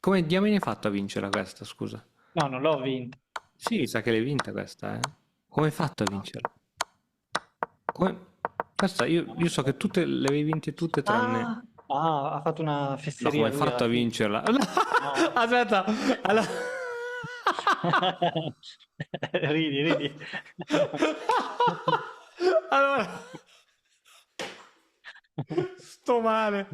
Come diamine hai fatto a vincere questa, scusa? No, non l'ho vinto. Sì, sa che l'hai vinta questa, eh. Come hai fatto a No. vincerla? Come... Questa, io so che tutte le avevi vinte tutte tranne... Ha fatto una No, come fesseria hai lui fatto alla a fine. vincerla? No. Aspetta, allora... Ridi, ridi. Allora, sto male.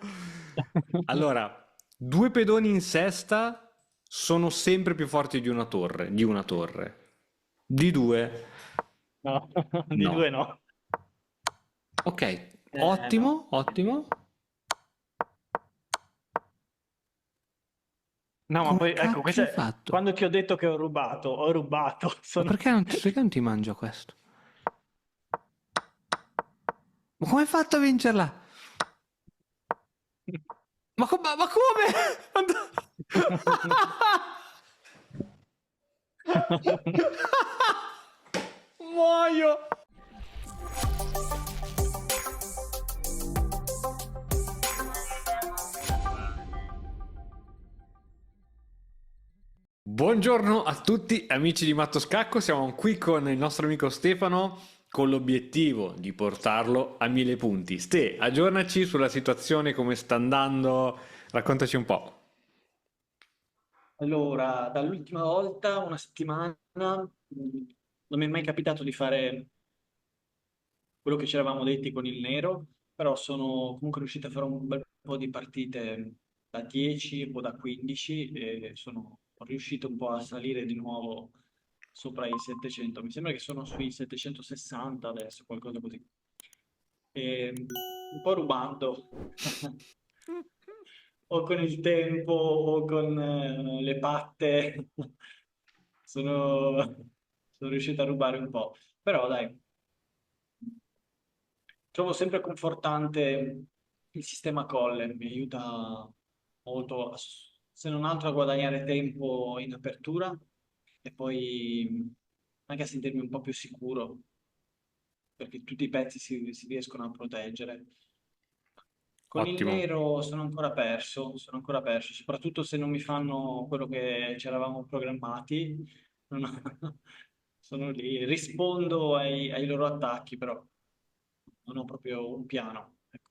Allora, due pedoni in sesta sono sempre più forti di una torre, di una torre. Di due, No, di no. due no. Ok, No. ottimo, ottimo. No, ma Come poi ecco, cacchio questa hai è... fatto? quando ti ho detto che ho rubato, ho rubato. Ma Sono... perché non ti mangio questo? Ma come hai fatto a vincerla? Ma come? Muoio! Buongiorno a tutti amici di Matto Scacco, siamo qui con il nostro amico Stefano con l'obiettivo di portarlo a 1000 punti. Ste, aggiornaci sulla situazione, come sta andando, raccontaci un po'. Allora, dall'ultima volta, una settimana, non mi è mai capitato di fare quello che ci eravamo detti con il nero, però sono comunque riuscito a fare un bel po' di partite da 10 o da 15 e sono riuscito un po' a salire di nuovo sopra i 700. Mi sembra che sono sui 760 adesso, qualcosa così. Un po' rubando, o con il tempo o con le patte, sono, sono riuscito a rubare un po'. Però dai, trovo sempre confortante il sistema colle, mi aiuta molto, se non altro a guadagnare tempo in apertura e poi anche a sentirmi un po' più sicuro, perché tutti i pezzi si riescono a proteggere. Con il Ottimo. nero sono ancora perso, soprattutto se non mi fanno quello che ci eravamo programmati. Non ho- Sono lì, rispondo ai loro attacchi, però non ho proprio un piano. Ecco.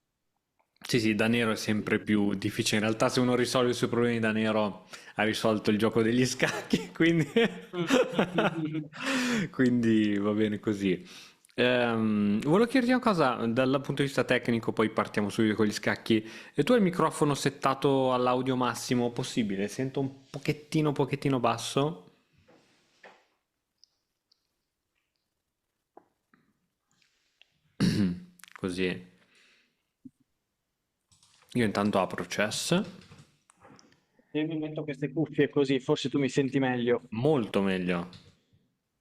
Sì, sì, da nero è sempre più difficile. In realtà, se uno risolve i suoi problemi da nero, ha risolto il gioco degli scacchi, quindi, quindi va bene così. Volevo chiederti una cosa, dal punto di vista tecnico, poi partiamo subito con gli scacchi. E tu hai il microfono settato all'audio massimo possibile? Sento un pochettino basso. Così. Io intanto apro chess. Se mi metto queste cuffie così, forse tu mi senti meglio. Molto meglio.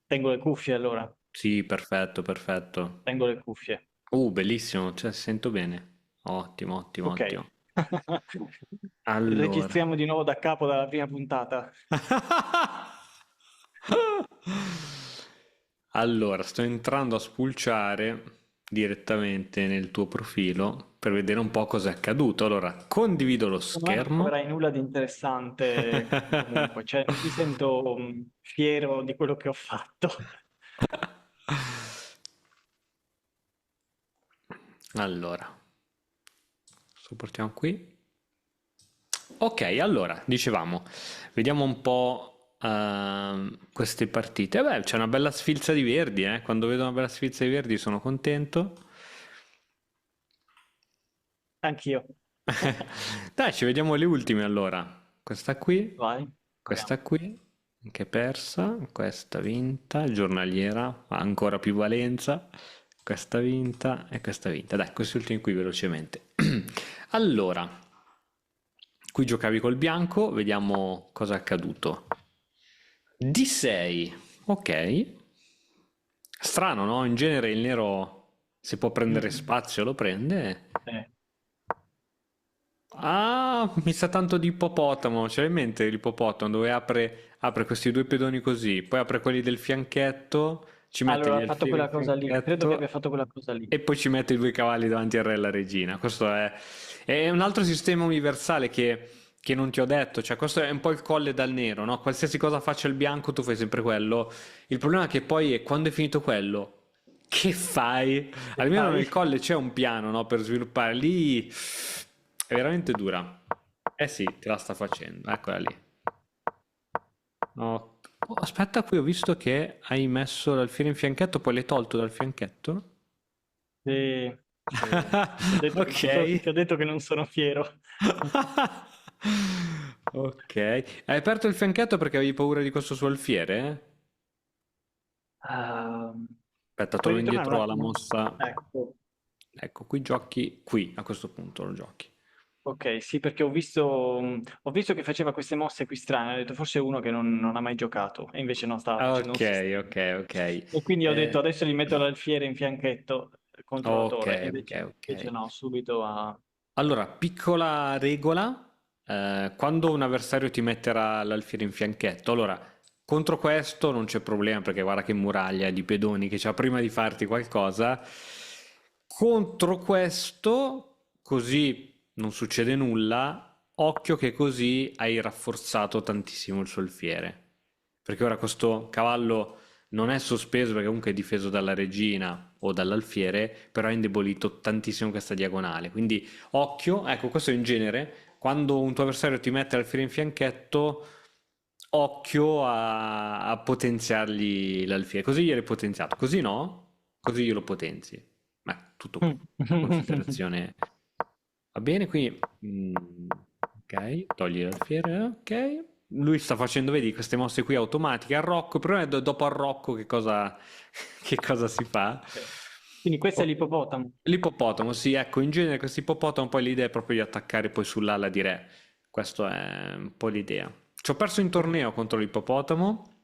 Tengo le cuffie allora, Sì, perfetto, perfetto. tengo le cuffie. Bellissimo, cioè, sento bene. Ottimo, ottimo, Ok. ottimo. Allora. Registriamo di nuovo da capo dalla prima puntata. Allora, sto entrando a spulciare direttamente nel tuo profilo per vedere un po' cosa è accaduto. Allora, condivido lo Secondo me non schermo. troverai nulla di interessante comunque, cioè non mi sento fiero di quello che ho fatto. Allora, sopportiamo qui. Ok, allora, dicevamo, vediamo un po' queste partite. Beh, c'è una bella sfilza di verdi, eh. Quando vedo una bella sfilza di verdi sono contento. Anch'io. Dai, ci vediamo le ultime allora. Vai, Questa proviamo. qui, che persa, questa vinta, giornaliera, ha ancora più valenza, questa vinta e questa vinta. Dai, questi ultimi qui velocemente. Allora, qui giocavi col bianco, vediamo cosa è accaduto. D6, ok. Strano, no? In genere il nero, se può prendere Mm, spazio, lo prende. eh. Ah, mi sa tanto di ippopotamo. C'è in mente l'ippopotamo dove apre questi due pedoni così, poi apre quelli del fianchetto, ci mette Allora, gli ha fatto alfieri quella in cosa lì, credo che abbia fianchetto fatto quella cosa lì. e poi ci mette i due cavalli davanti al re e alla regina. Questo è un altro sistema universale che che non ti ho detto, cioè questo è un po' il colle dal nero, no? Qualsiasi cosa faccia il bianco, tu fai sempre quello. Il problema è che poi quando è finito quello, che fai? Che Almeno fai? nel colle c'è un piano, no, per sviluppare. Lì è veramente dura. Eh sì, te la sta facendo, eccola lì. Oh, aspetta, qui ho visto che hai messo l'alfiere in fianchetto, poi l'hai tolto dal fianchetto? Sì, sì. Ti ho detto, Ok. ti ho detto che non sono fiero. Ok. Hai aperto il fianchetto perché avevi paura di questo suo alfiere? Ehm, Aspetta, puoi torno ritornare un indietro alla attimo? mossa. Ecco. Ecco, qui giochi. Qui, a questo punto lo giochi. Ok, sì, perché ho visto che faceva queste mosse qui strane, ho detto forse è uno che non ha mai giocato, e invece no, stava facendo un Ok, sistema. ok, ok. E quindi ho detto adesso gli metto l'alfiere in fianchetto contro la Ok, torre, e ok, ok. invece no, subito a... Allora, piccola regola, quando un avversario ti metterà l'alfiere in fianchetto, allora, contro questo non c'è problema perché guarda che muraglia di pedoni che c'ha prima di farti qualcosa. Contro questo, così non succede nulla, occhio che così hai rafforzato tantissimo il suo alfiere. Perché ora questo cavallo non è sospeso perché comunque è difeso dalla regina o dall'alfiere, però ha indebolito tantissimo questa diagonale. Quindi occhio, ecco, questo in genere, quando un tuo avversario ti mette l'alfiere in fianchetto, occhio a potenziargli l'alfiere. Così gliel'hai potenziato, così no, così glielo potenzi. Ma tutto qui. La considerazione va bene, quindi ok, togli l'alfiere, ok. Lui sta facendo, vedi, queste mosse qui automatiche. Arrocco, il problema è dopo arrocco che cosa, che cosa si fa? Ok. Quindi questo è Oh, l'ippopotamo. l'ippopotamo, sì, ecco, in genere questo ippopotamo poi l'idea è proprio di attaccare poi sull'ala di re. Questa è un po' l'idea. Ci ho perso in Ok. torneo contro l'ippopotamo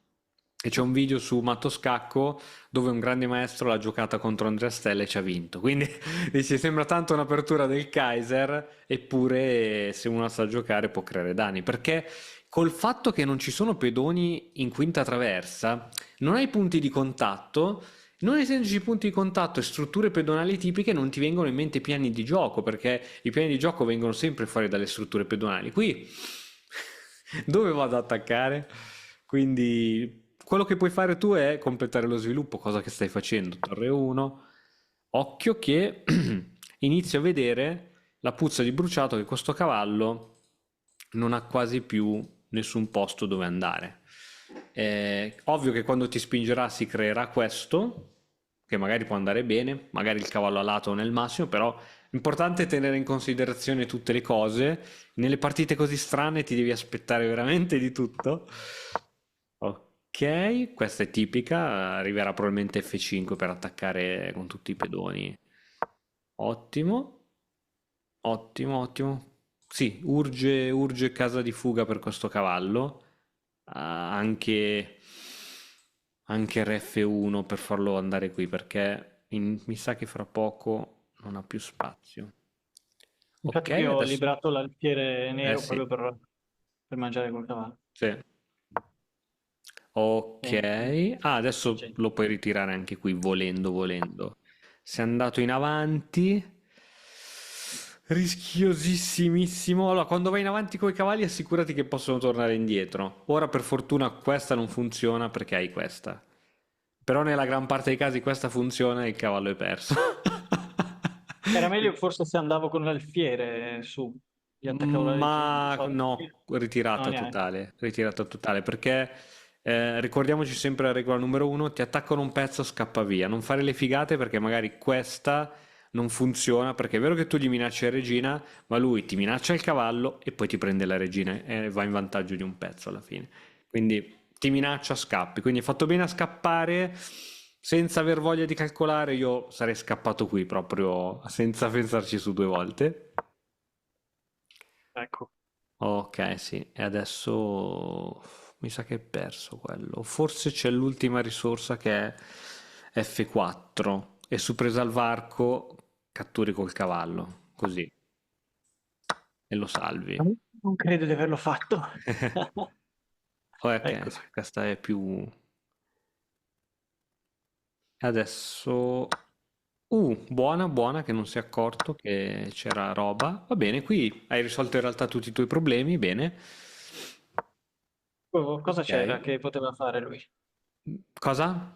e c'è un video su Matto Scacco dove un grande maestro l'ha giocata contro Andrea Stella e ci ha vinto. Quindi dici, sembra tanto un'apertura del Kaiser, eppure se uno sa giocare può creare danni. Perché col fatto che non ci sono pedoni in quinta traversa, non hai punti di contatto. Non essendoci punti di contatto e strutture pedonali tipiche, non ti vengono in mente piani di gioco, perché i piani di gioco vengono sempre fuori dalle strutture pedonali. Qui dove vado ad attaccare? Quindi quello che puoi fare tu è completare lo sviluppo, cosa che stai facendo. Torre 1. Occhio che inizio a vedere la puzza di bruciato che questo cavallo non ha quasi più nessun posto dove andare. Ovvio che quando ti spingerà si creerà questo, che magari può andare bene, magari il cavallo alato nel massimo, però è importante tenere in considerazione tutte le cose. Nelle partite così strane ti devi aspettare veramente di tutto. Ok, questa è tipica, arriverà probabilmente F5 per attaccare con tutti i pedoni. Ottimo, ottimo, ottimo. Sì, urge casa di fuga per questo cavallo. Anche RF1 per farlo andare qui perché mi sa che fra poco non ha più spazio. Ok, Infatti qui ho adesso. liberato l'alfiere Eh nero sì, proprio per mangiare col cavallo. sì. Ok, Eh, adesso sì. lo puoi ritirare anche qui volendo, volendo. Sei andato in avanti. Rischiosissimissimo. Allora, quando vai in avanti con i cavalli, assicurati che possono tornare indietro. Ora, per fortuna, questa non funziona perché hai questa. Però, nella gran parte dei casi, questa funziona e il cavallo è perso. Era meglio forse se andavo con l'alfiere su, gli attaccavo la regina, non Ma so. no, No, neanche. ritirata totale, perché ricordiamoci sempre la regola numero uno, ti attaccano un pezzo, scappa via, non fare le figate perché magari questa non funziona, perché è vero che tu gli minacci la regina, ma lui ti minaccia il cavallo e poi ti prende la regina e va in vantaggio di un pezzo alla fine. Quindi ti minaccia, scappi, quindi hai fatto bene a scappare senza aver voglia di calcolare, io sarei scappato qui proprio senza pensarci su due volte. Ecco. Ok, sì, e adesso mi sa che è perso quello. Forse c'è l'ultima risorsa che è F4 e su presa al varco catturi col cavallo, così, e lo salvi. Non credo di averlo fatto. Ok, Ecco. sì, questa è più. Adesso. Buona, buona che non si è accorto che c'era roba. Va bene, qui hai risolto in realtà tutti i tuoi problemi, bene. Oh, cosa Ok. c'era che poteva fare lui? Cosa?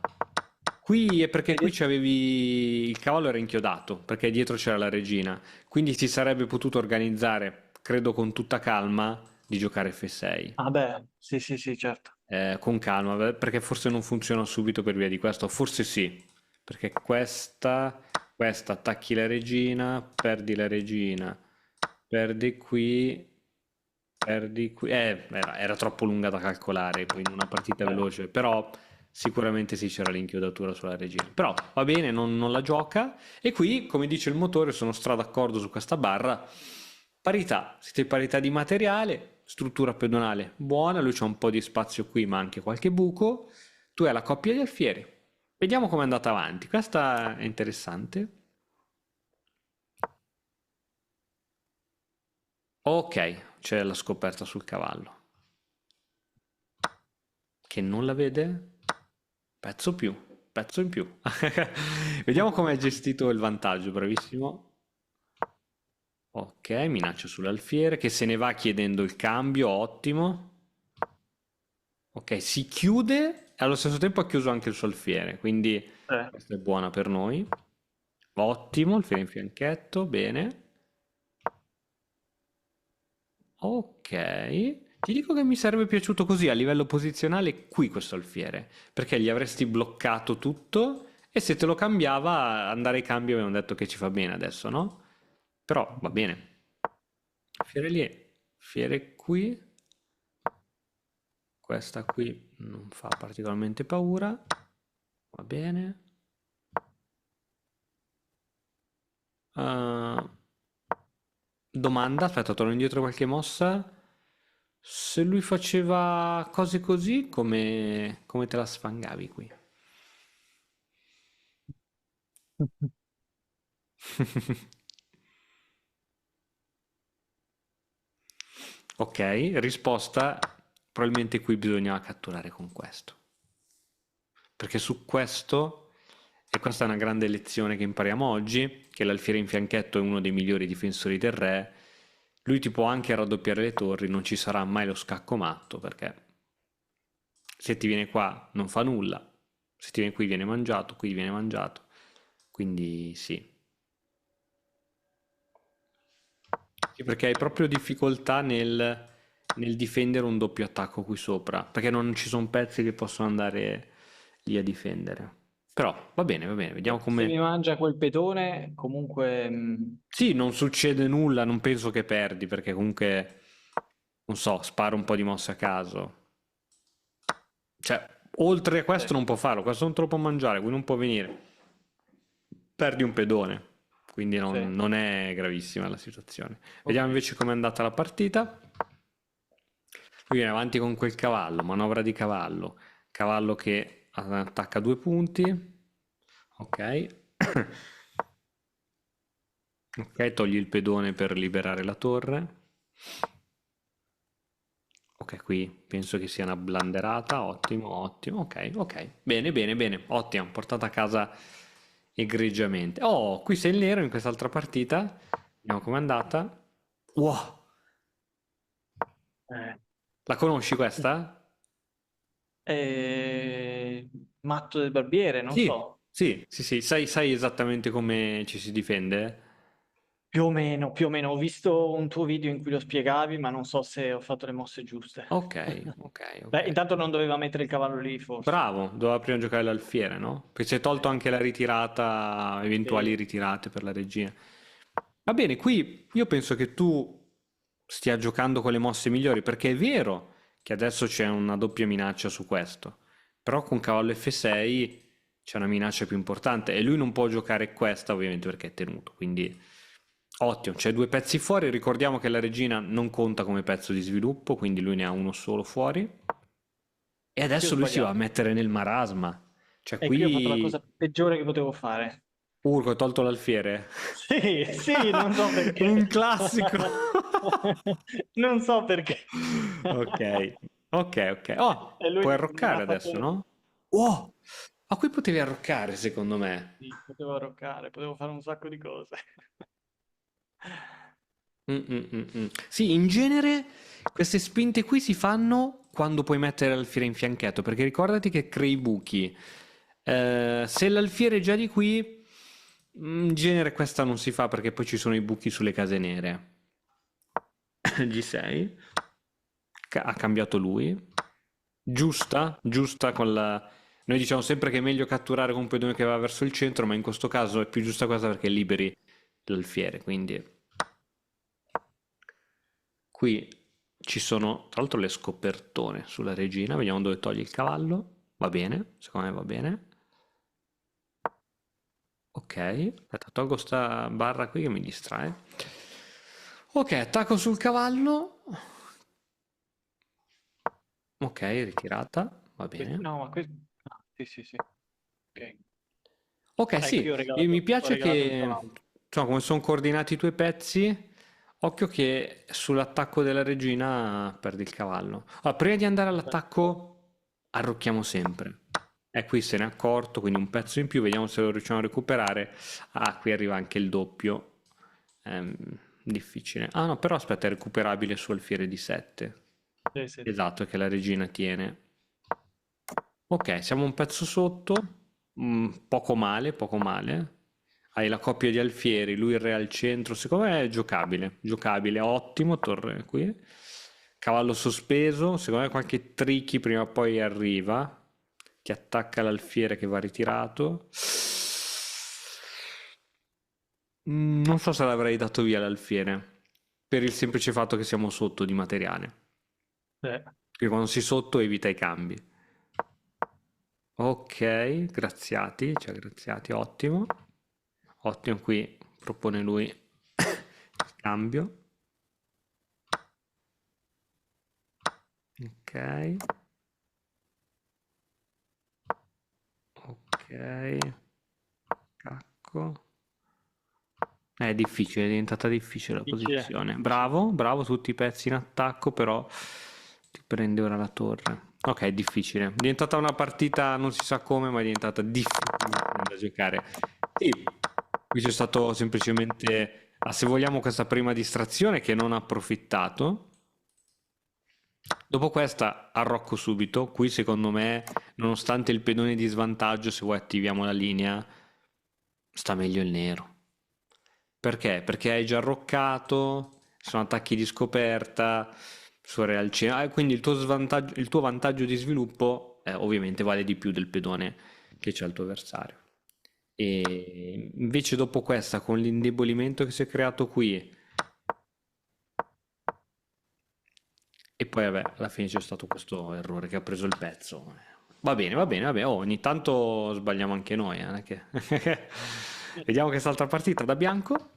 Qui è perché Hai qui detto- c'avevi il cavallo era inchiodato, perché dietro c'era la regina. Quindi si sarebbe potuto organizzare, credo con tutta calma, di giocare F6. Ah beh, sì, sì, sì, certo. Con calma, perché forse non funziona subito per via di questo, forse sì, perché questa attacchi la regina, perdi qui, perdi qui, era troppo lunga da calcolare poi in una partita Eh, veloce, però sicuramente sì c'era l'inchiodatura sulla regina, però va bene, non la gioca, e qui, come dice il motore, sono stra d'accordo su questa barra. Parità, siete in parità di materiale, struttura pedonale buona, lui c'ha un po' di spazio qui, ma anche qualche buco. Tu hai la coppia di alfieri. Vediamo come è andata avanti. Questa è interessante. Ok, c'è la scoperta sul cavallo. Che non la vede? Pezzo più, pezzo in più. Vediamo come è gestito il vantaggio, bravissimo. Ok, minaccia sull'alfiere che se ne va chiedendo il cambio, ottimo. Ok, si chiude e allo stesso tempo ha chiuso anche il suo alfiere, quindi eh. questa è buona per noi. Ottimo, il fiore in fianchetto, bene. Ok, ti dico che mi sarebbe piaciuto così a livello posizionale qui questo alfiere, perché gli avresti bloccato tutto e se te lo cambiava andare ai cambi avevamo detto che ci fa bene adesso, no? Però va bene. Fiere lì, fiere qui, questa qui non fa particolarmente paura, va bene. Uh, domanda, aspetta, torno indietro qualche mossa. Se lui faceva cose così, come te la sfangavi qui? Ok, risposta, probabilmente qui bisognava catturare con questo. Perché su questo, e questa è una grande lezione che impariamo oggi, che l'alfiere in fianchetto è uno dei migliori difensori del re, lui ti può anche raddoppiare le torri, non ci sarà mai lo scacco matto, perché se ti viene qua non fa nulla, se ti viene qui viene mangiato, quindi sì. Sì, perché hai proprio difficoltà nel difendere un doppio attacco qui sopra, perché non ci sono pezzi che possono andare lì a difendere. Però va bene, vediamo Se come... mi mangia quel pedone, comunque, Sì, non succede nulla, non penso che perdi, perché comunque, non so, sparo un po' di mosse a caso. Cioè, oltre a questo sì. non può farlo, questo non te lo può mangiare, qui non può venire. Perdi un pedone, quindi Sì. non è gravissima la situazione. Ok. Vediamo invece com'è andata la partita. Lui viene avanti con quel cavallo, manovra di cavallo, cavallo che attacca 2 punti, ok, ok, togli il pedone per liberare la torre, ok, qui penso che sia una blanderata, ottimo, ottimo, ok, ok, bene, bene, bene, ottimo, portata a casa egregiamente. Oh, qui sei il nero in quest'altra partita, vediamo com'è andata. Wow, Eh. la conosci questa? Matto del barbiere, non Sì, so. sì, sì, sì, sai esattamente come ci si difende? Più o meno, più o meno. Ho visto un tuo video in cui lo spiegavi, ma non so se ho fatto le mosse giuste. Ok, ok, ok. Beh, intanto non doveva mettere il cavallo lì, forse. Bravo, doveva prima giocare l'alfiere, no? Perché si è tolto anche la ritirata, eventuali Sì. ritirate per la regina. Va bene, qui io penso che tu stia giocando con le mosse migliori, perché è vero che adesso c'è una doppia minaccia su questo, però con cavallo F6 c'è una minaccia più importante e lui non può giocare questa ovviamente perché è tenuto, quindi ottimo, c'è 2 pezzi fuori, ricordiamo che la regina non conta come pezzo di sviluppo, quindi lui ne ha uno solo fuori. E Io ho adesso lui si va a sbagliato. mettere nel marasma. Cioè E qui ho fatto la qui... cosa peggiore che potevo fare. Urco, hai tolto l'alfiere. Sì, sì, non so perché. Un classico. Non so perché. Ok, ok, ok. Oh, E lui puoi non arroccare ha adesso, fatto... no? Oh! Ah, qui potevi arroccare, secondo me. Sì, potevo arroccare, potevo fare un sacco di cose. Sì, in genere queste spinte qui si fanno quando puoi mettere l'alfiere in fianchetto, perché ricordati che crei buchi. Se l'alfiere è già di qui, in genere questa non si fa perché poi ci sono i buchi sulle case nere. G6. Ha cambiato lui. Giusta, giusta con la... Noi diciamo sempre che è meglio catturare con un pedone che va verso il centro, ma in questo caso è più giusta questa perché liberi l'alfiere, quindi qui ci sono tra l'altro le scopertone sulla regina, vediamo dove togli il cavallo, va bene, secondo me va bene. Ok, aspetta, tolgo sta barra qui che mi distrae. Ok, attacco sul cavallo. Ok, ritirata, va bene. No, ma questo... Ah, sì, sì, sì. Ok. Ok, Ecco, sì, e mi ho piace regalato il che, cavallo. insomma, come sono coordinati i tuoi pezzi, occhio che sull'attacco della regina perdi il cavallo. Allora, prima di andare all'attacco, arrocchiamo sempre. E qui se ne è accorto, quindi un pezzo in più, vediamo se lo riusciamo a recuperare. Ah, qui arriva anche il doppio. Ehm, difficile. Ah no, però aspetta, è recuperabile su alfiere di 7. Sì, sì, sì. Esatto, che la regina tiene. Ok, siamo un pezzo sotto, poco male, poco male. Hai la coppia di alfieri, lui il re al centro, secondo me è giocabile, giocabile, ottimo, torre qui. Cavallo sospeso, secondo me qualche tricky prima o poi arriva, che attacca l'alfiere che va ritirato. Non so se l'avrei dato via l'alfiere, per il semplice fatto che siamo sotto di materiale. Eh, Quindi quando si sotto evita i cambi. Ok, graziati, cioè graziati, ottimo. Ottimo, qui propone lui il cambio. Ok, ok, cacco. È difficile, è diventata difficile la difficile, posizione. difficile. Bravo, bravo, tutti i pezzi in attacco, però ti prende ora la torre. Ok, è difficile. È diventata una partita, non si sa come, ma è diventata difficile da giocare. Sì, qui c'è stato semplicemente, se vogliamo, questa prima distrazione che non ha approfittato. Dopo questa arrocco subito. Qui secondo me, nonostante il pedone di svantaggio, se vuoi attiviamo la linea, sta meglio il nero. Perché? Perché hai già arroccato, sono attacchi di scoperta, suore al centro, quindi il tuo vantaggio di sviluppo ovviamente vale di più del pedone che c'è il tuo avversario. E invece dopo questa, con l'indebolimento che si è creato qui, e poi vabbè, alla fine c'è stato questo errore che ha preso il pezzo. Va bene, vabbè, oh, ogni tanto sbagliamo anche noi, non è che... Vediamo quest'altra partita da bianco.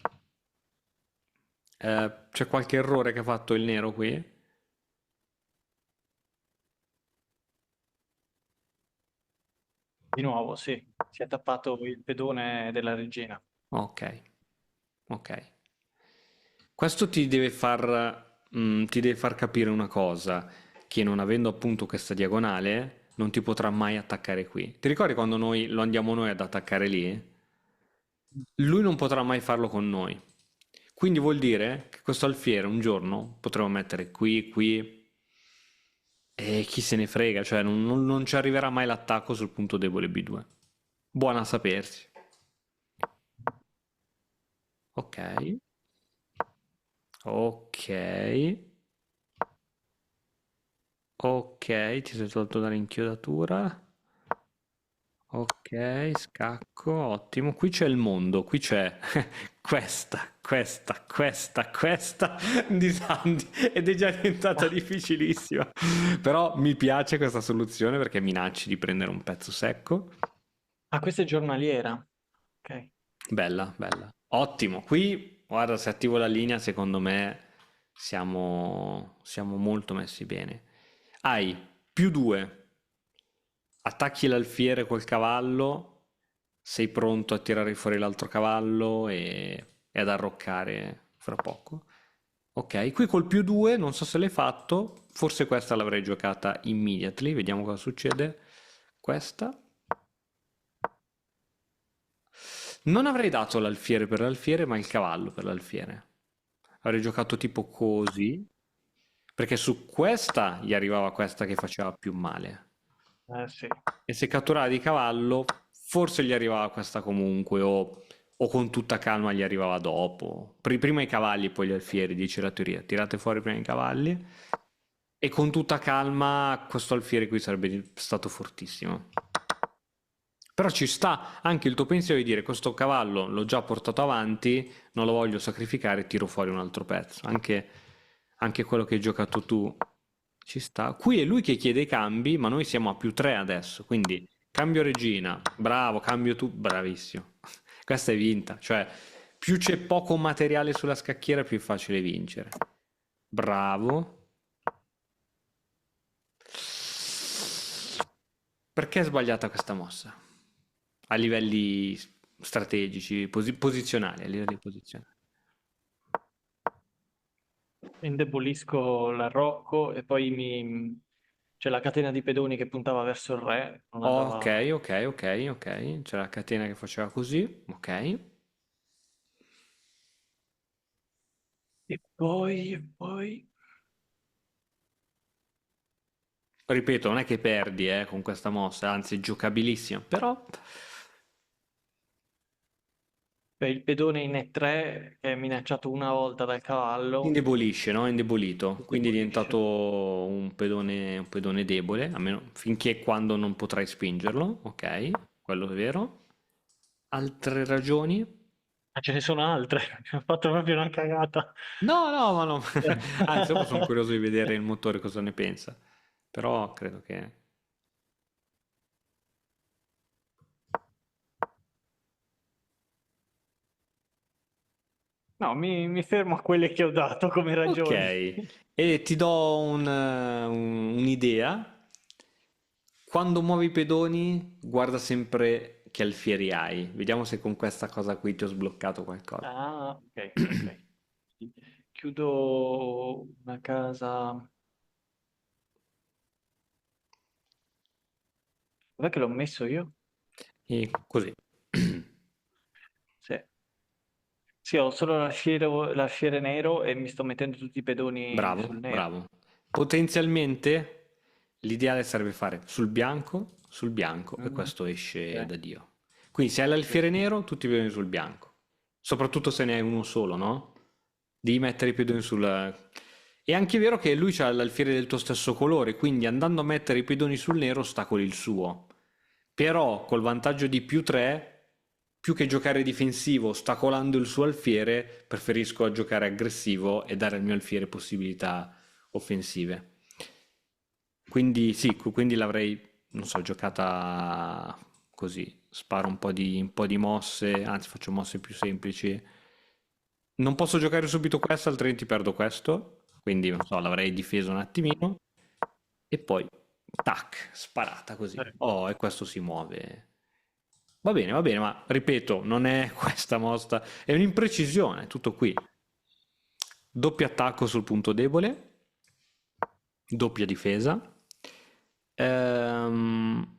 C'è qualche errore che ha fatto il nero qui? Di nuovo, sì. Si è tappato il pedone della regina. Ok, ok. Questo ti deve far capire una cosa, che non avendo appunto questa diagonale, non ti potrà mai attaccare qui. Ti ricordi quando noi lo andiamo noi ad attaccare lì? Lui non potrà mai farlo con noi. Quindi vuol dire che questo alfiere un giorno potremo mettere qui, qui, e chi se ne frega, cioè non ci arriverà mai l'attacco sul punto debole B2. Buona a sapersi. Ok, ok, ok, ti sei tolto dall'inchiodatura. Ok, scacco, ottimo. Qui c'è il mondo, qui c'è questa di Sandy ed è già diventata difficilissima. Però mi piace questa soluzione perché minacci di prendere un pezzo secco. Ah, questa è giornaliera. Ok. Bella, bella. Ottimo. Qui, guarda, se attivo la linea, secondo me siamo molto messi bene. Hai più 2. Attacchi l'alfiere col cavallo, sei pronto a tirare fuori l'altro cavallo e ad arroccare fra poco. Ok, qui col più 2, non so se l'hai fatto, forse questa l'avrei giocata immediately, vediamo cosa succede. Questa. Non avrei dato l'alfiere per l'alfiere, ma il cavallo per l'alfiere. Avrei giocato tipo così, perché su questa gli arrivava questa che faceva più male. Sì. E se catturava di cavallo, forse gli arrivava questa comunque, o con tutta calma gli arrivava dopo. Prima i cavalli, poi gli alfieri, dice la teoria. Tirate fuori prima i cavalli. E con tutta calma questo alfiere qui sarebbe stato fortissimo. Però ci sta anche il tuo pensiero di dire questo cavallo l'ho già portato avanti, non lo voglio sacrificare, tiro fuori un altro pezzo. Anche quello che hai giocato tu ci sta. Qui è lui che chiede i cambi, ma noi siamo a più 3 adesso, quindi cambio regina, bravo, cambio tu, bravissimo. Questa è vinta, cioè più c'è poco materiale sulla scacchiera, più è facile vincere. Bravo. Perché è sbagliata questa mossa? A livelli strategici, posizionali, a livelli posizionali. Indebolisco la Rocco e poi c'è la catena di pedoni che puntava verso il re, non Ok, andava... ok, ok, ok. C'è la catena che faceva così, ok. E poi... Ripeto, non è che perdi con questa mossa, anzi è giocabilissima, però il pedone in E3 che è minacciato una volta dal cavallo, indebolisce, no? È indebolito, quindi è indebolisce. diventato un pedone debole, almeno finché e quando non potrai spingerlo, ok, quello è vero. Altre ragioni? Ma ce ne sono altre, ho fatto proprio una cagata. No, no, ma no. Anzi, dopo sono curioso di vedere il motore cosa ne pensa. Però credo che... No, mi fermo a quelle che ho dato come Ok, ragioni. e ti do un'idea. Quando muovi i pedoni, guarda sempre che alfieri hai. Vediamo se con questa cosa qui ti ho sbloccato qualcosa. Ah, ok, ok. Chiudo una casa. Dov'è che l'ho messo io? E così. Sì. Sì, ho solo l'alfiere nero e mi sto mettendo tutti i pedoni Bravo, sul nero. bravo. Potenzialmente l'ideale sarebbe fare sul bianco e Mhm. questo esce Ok. da Dio. Quindi se hai Sì, l'alfiere sì. nero, tutti i pedoni sul bianco. Soprattutto se ne hai uno solo, no? Devi mettere i pedoni sul... È anche vero che lui ha l'alfiere del tuo stesso colore, quindi andando a mettere i pedoni sul nero ostacoli il suo. Però col vantaggio di più 3, più che giocare difensivo ostacolando il suo alfiere, preferisco a giocare aggressivo e dare al mio alfiere possibilità offensive. Quindi sì, quindi l'avrei, non so, giocata così. Sparo un po' di mosse, anzi faccio mosse più semplici. Non posso giocare subito questo, altrimenti perdo questo. Quindi, non so, l'avrei difeso un attimino. E poi, tac, sparata così. Oh, e questo si muove. Va bene, ma ripeto, non è questa mossa, è un'imprecisione, tutto qui. Doppio attacco sul punto debole, doppia difesa. Ehm,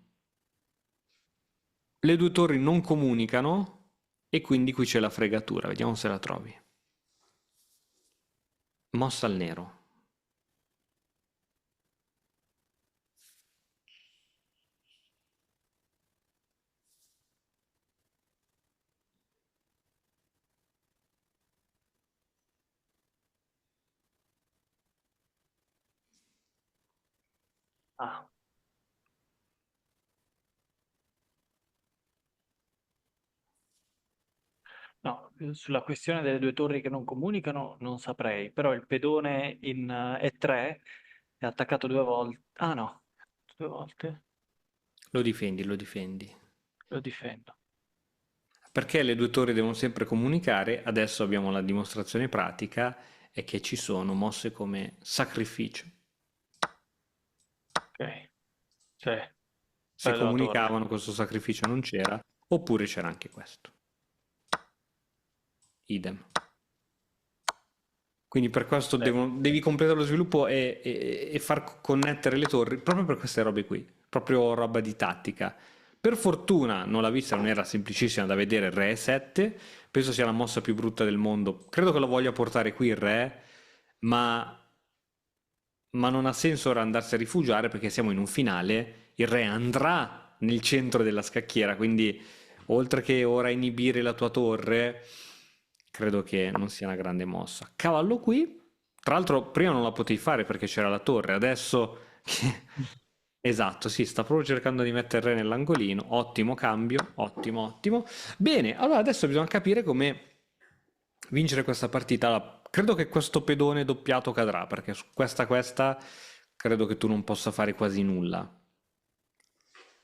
le due torri non comunicano e quindi qui c'è la fregatura. Vediamo se la trovi. Mossa al nero. Ah, no, sulla questione delle due torri che non comunicano non saprei, però il pedone in E3 è attaccato due volte. Ah no, due volte Lo difendi, lo difendi. lo difendo. Perché le due torri devono sempre comunicare, adesso abbiamo la dimostrazione pratica, è che ci sono mosse come sacrificio. Ok, sì, Se bella la torre. comunicavano questo sacrificio non c'era, oppure c'era anche questo. Idem. Quindi per questo Sì. devi completare lo sviluppo e far connettere le torri proprio per queste robe qui, proprio roba di tattica. Per fortuna non l'ha vista, non era semplicissima da vedere il re E7, penso sia la mossa più brutta del mondo. Credo che lo voglia portare qui il re, ma, ma non ha senso ora andarsi a rifugiare perché siamo in un finale, il re andrà nel centro della scacchiera, quindi oltre che ora inibire la tua torre, credo che non sia una grande mossa. Cavallo qui, tra l'altro prima non la potevi fare perché c'era la torre, adesso che... Esatto, sì, sta proprio cercando di mettere il re nell'angolino. Ottimo cambio, ottimo, ottimo. Bene, allora adesso bisogna capire come vincere questa partita. Allora, credo che questo pedone doppiato cadrà, perché su questa credo che tu non possa fare quasi nulla.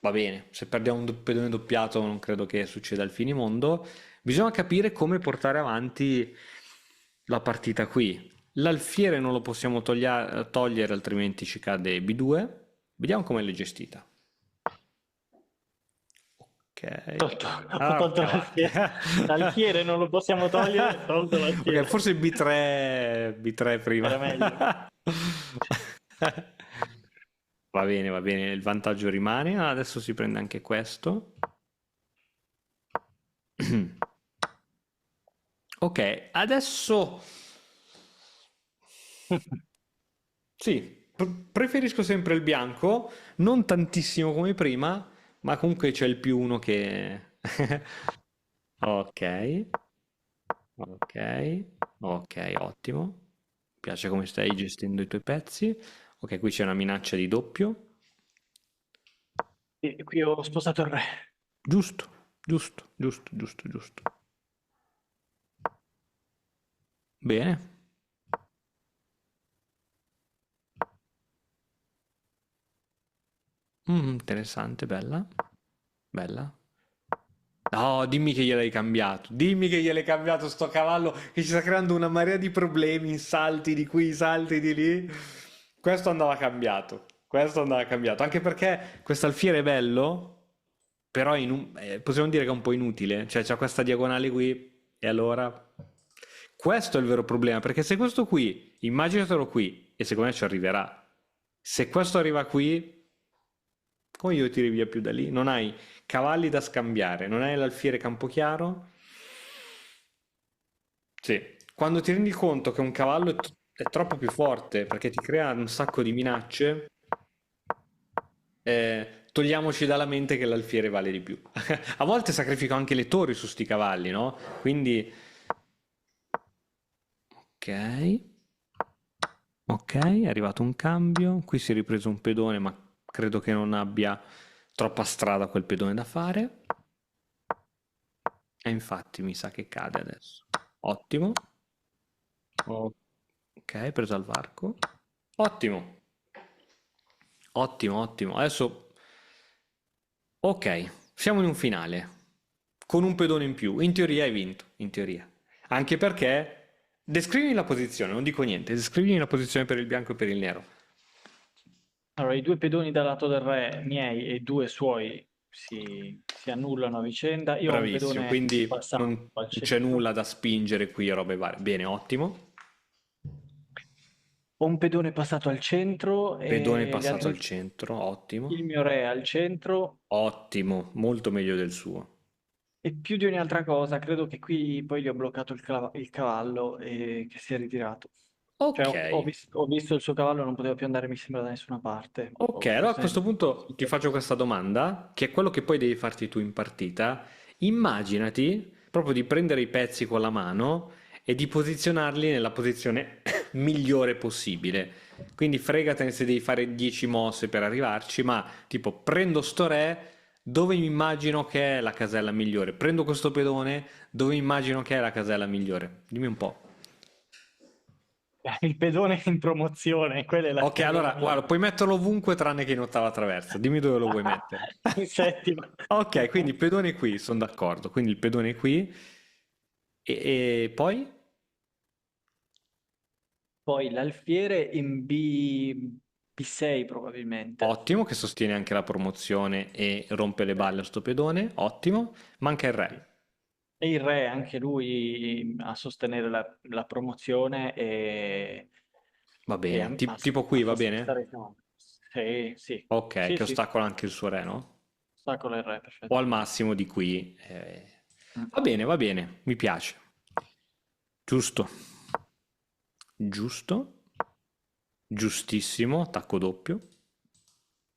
Va bene, se perdiamo un pedone doppiato non credo che succeda il finimondo. Bisogna capire come portare avanti la partita qui. L'alfiere non lo possiamo togliere, altrimenti ci cade B2. Vediamo come l'è gestita. Ok. Tolto, ho Ah, tolto l'alfiere. L'alfiere non lo possiamo togliere, tolto Ok, l'alfiere. forse B3 prima. Era meglio. Va bene, il vantaggio rimane. Ah, adesso si prende anche questo. Ok, adesso sì, preferisco sempre il bianco, non tantissimo come prima, ma comunque c'è il più uno che... Ok, ok, ok, ottimo. Mi piace come stai gestendo i tuoi pezzi. Ok, qui c'è una minaccia di doppio. E qui ho spostato il re. Giusto, giusto, giusto, giusto, giusto. Bene. Interessante, bella. Bella. No, dimmi che gliel'hai cambiato. Dimmi che gliel'hai cambiato sto cavallo che ci sta creando una marea di problemi, salti di qui, salti di lì. Questo andava cambiato. Questo andava cambiato. Anche perché questo alfiere è bello, però possiamo dire che è un po' inutile. Cioè, c'è questa diagonale qui e allora... Questo è il vero problema, perché se questo qui, immaginatelo qui, e secondo me ci arriverà. Se questo arriva qui, come io tiri via più da lì? Non hai cavalli da scambiare, non hai l'alfiere Campochiaro. Sì, quando ti rendi conto che un cavallo è troppo più forte perché ti crea un sacco di minacce, togliamoci dalla mente che l'alfiere vale di più. A volte sacrifico anche le torri su sti cavalli, no? Quindi, ok, ok, è arrivato un cambio. Qui si è ripreso un pedone, ma credo che non abbia troppa strada quel pedone da fare. E infatti mi sa che cade adesso. Ottimo. Ok, preso al varco. Ottimo, ottimo, ottimo. Adesso, ok, siamo in un finale. Con un pedone in più. In teoria hai vinto, in teoria. Anche perché... Descrivimi la posizione, non dico niente. Descrivimi la posizione per il bianco e per il nero. Allora, i due pedoni dal lato del re miei e due suoi si annullano a vicenda. Io ho un Bravissimo, pedone quindi passato non al c'è centro. nulla da spingere qui a robe varie. Bene, ottimo. Ho un pedone passato al centro Pedone e passato al centro, il ottimo. mio re al centro. Ottimo, molto meglio del suo. E più di ogni altra cosa, credo che qui poi gli ho bloccato il cavallo e che si è ritirato. Cioè, Ok. ho visto il suo cavallo, non poteva più andare, mi sembra, da nessuna parte. Ok, O allora a forse questo punto ti faccio questa domanda, che è quello che poi devi farti tu in partita. Immaginati proprio di prendere i pezzi con la mano e di posizionarli nella posizione migliore possibile. Quindi fregatene se devi fare 10 mosse per arrivarci, ma tipo prendo sto re dove mi immagino che è la casella migliore. Prendo questo pedone dove mi immagino che è la casella migliore. Dimmi un po'. il pedone in promozione, quella è la Ok, casella allora, guarda, migliore. puoi metterlo ovunque tranne che in ottava traversa. Dimmi dove lo vuoi mettere. In settima. Ok, quindi il pedone qui, sono d'accordo. Quindi il pedone qui. E poi? Poi l'alfiere in B6 probabilmente. Ottimo, che sostiene anche la promozione e rompe le balle a sto pedone. Ottimo. Manca il Sì. re. E il re, anche lui a sostenere la promozione Va e bene. Tipo a qui, va bene? stare no. Sì, sì, Ok, sì, che sì. ostacola anche il suo re, no? Sta con il re, o perfetto. al massimo di qui. Mm. Va bene, mi piace. Giusto, giusto, giustissimo, attacco doppio.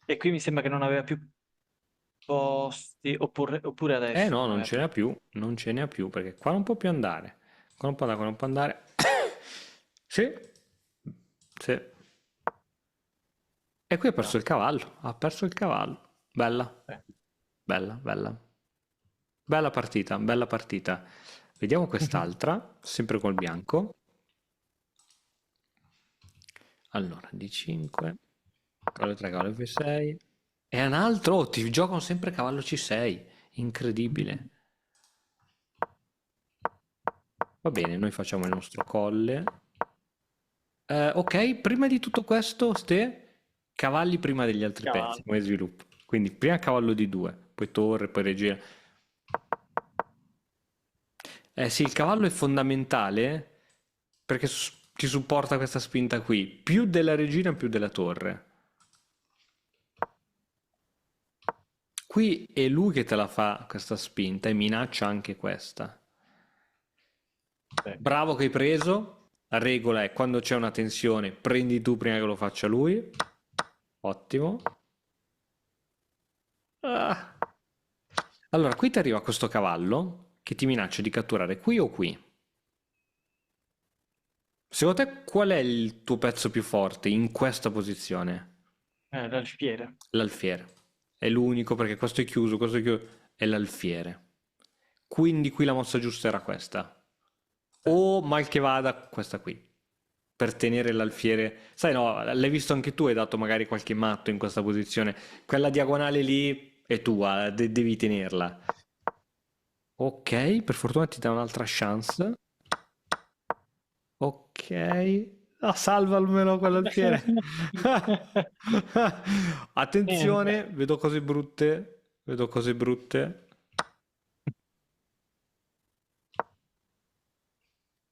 E qui mi sembra che non aveva più posti, oppure Eh adesso no, non non aveva ce più. n'ha più, non ce n'ha più perché qua non può più andare. Qua non può andare, qua non può andare. Sì, sì. E qui ha perso No. il cavallo, ha perso il cavallo. Bella, Eh. bella, bella. Bella partita, bella partita. Vediamo quest'altra, sempre col bianco. Allora, D5, cavallo 3, cavallo F6. E un altro, oh, ti giocano sempre cavallo C6. Incredibile. Va bene, noi facciamo il nostro colle. Ok, prima di tutto questo, ste, cavalli prima degli altri pezzi, Cavallo. come sviluppo. Quindi prima cavallo di 2, poi torre, poi regina. Eh sì, il cavallo è fondamentale perché ti supporta questa spinta qui, più della regina, più della torre. Qui è lui che te la fa questa spinta e minaccia anche questa. Sì. Bravo che hai preso. La regola è quando c'è una tensione, prendi tu prima che lo faccia lui. Ottimo. Ah. Allora, qui ti arriva questo cavallo che ti minaccia di catturare qui o qui. Secondo te qual è il tuo pezzo più forte in questa posizione? L'alfiere. L'alfiere. È l'unico perché questo è chiuso, è l'alfiere. Quindi qui la mossa giusta era questa. Sì. O mal che vada, questa qui. Per tenere l'alfiere. Sai, no, l'hai visto anche tu, hai dato magari qualche matto in questa posizione. Quella diagonale lì è tua, devi tenerla. Ok, per fortuna ti dà un'altra chance. Ok. Ah, salvamelo quell'alfiere. Niente. Attenzione, vedo cose brutte. Vedo cose brutte.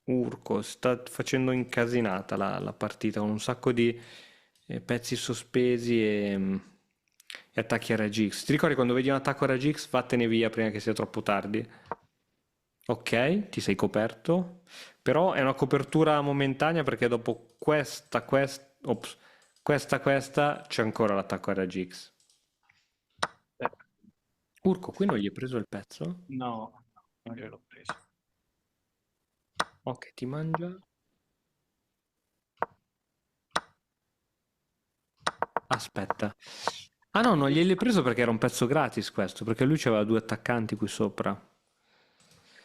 Urco sta facendo incasinata la partita con un sacco di pezzi sospesi e attacchi a raggi X. Ti ricordi quando vedi un attacco a raggi X, vattene via prima che sia troppo tardi. Ok, ti sei coperto, però è una copertura momentanea perché dopo questa, c'è ancora l'attacco a raggi X. Eh, Urco, qui non gli hai preso il pezzo? No, no, non gliel'ho preso. Ok, ti mangia. Aspetta. Ah no, non gliel'hai preso perché era un pezzo gratis questo, perché lui c'aveva due attaccanti qui sopra.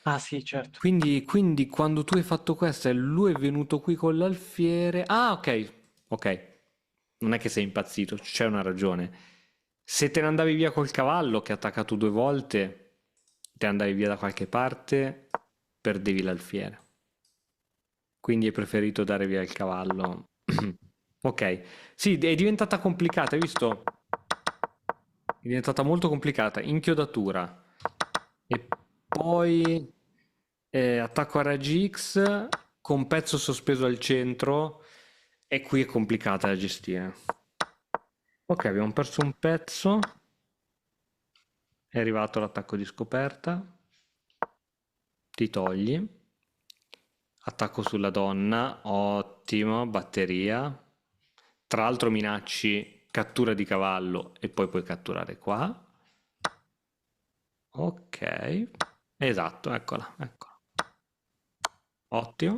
Ah sì, certo. Quindi quando tu hai fatto questo e lui è venuto qui con l'alfiere. Ah, ok, ok. Non è che sei impazzito, c'è una ragione. Se te ne andavi via col cavallo che ha attaccato due volte, te andavi via da qualche parte, perdevi l'alfiere. Quindi hai preferito dare via il cavallo. Ok, sì, è diventata complicata, hai visto? È diventata molto complicata. Inchiodatura. E poi attacco a raggi X con pezzo sospeso al centro. E qui è complicata da gestire. Ok, abbiamo perso un pezzo. È arrivato l'attacco di scoperta. Ti togli. Attacco sulla donna. Ottimo, batteria. Tra l'altro minacci cattura di cavallo e poi puoi catturare qua. Ok, esatto, eccola, eccola. Ottimo.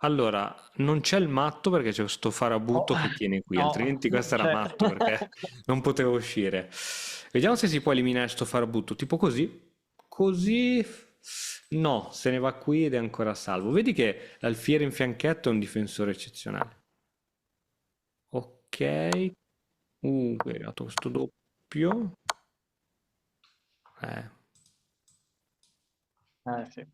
Allora, non c'è il matto perché c'è questo Oh, farabutto che tiene qui, no, altrimenti questo era cioè, matto perché non poteva uscire. Vediamo se si può eliminare sto farabutto, tipo così. Così. No, se ne va qui ed è ancora a salvo. Vedi che l'alfiere in fianchetto è un difensore eccezionale. Ok. È arrivato questo doppio. Eh. sì.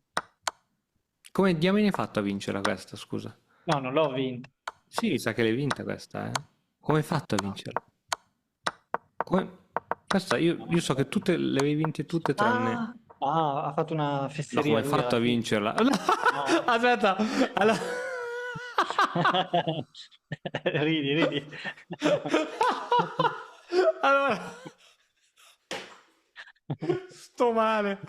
Come diamine hai fatto a vincere questa, scusa? No, non l'ho vinto. Sì, sa che l'hai vinta questa, eh? Come hai fatto a No, vincerla? Come... Questa, no, io non so che l'ho vinto. tutte le avevi vinte tutte tranne... Ha fatto una No, come fesseria hai lui fatto alla a fine. vincerla? No. Aspetta, allora... Ridi, ridi. Allora... Sto male.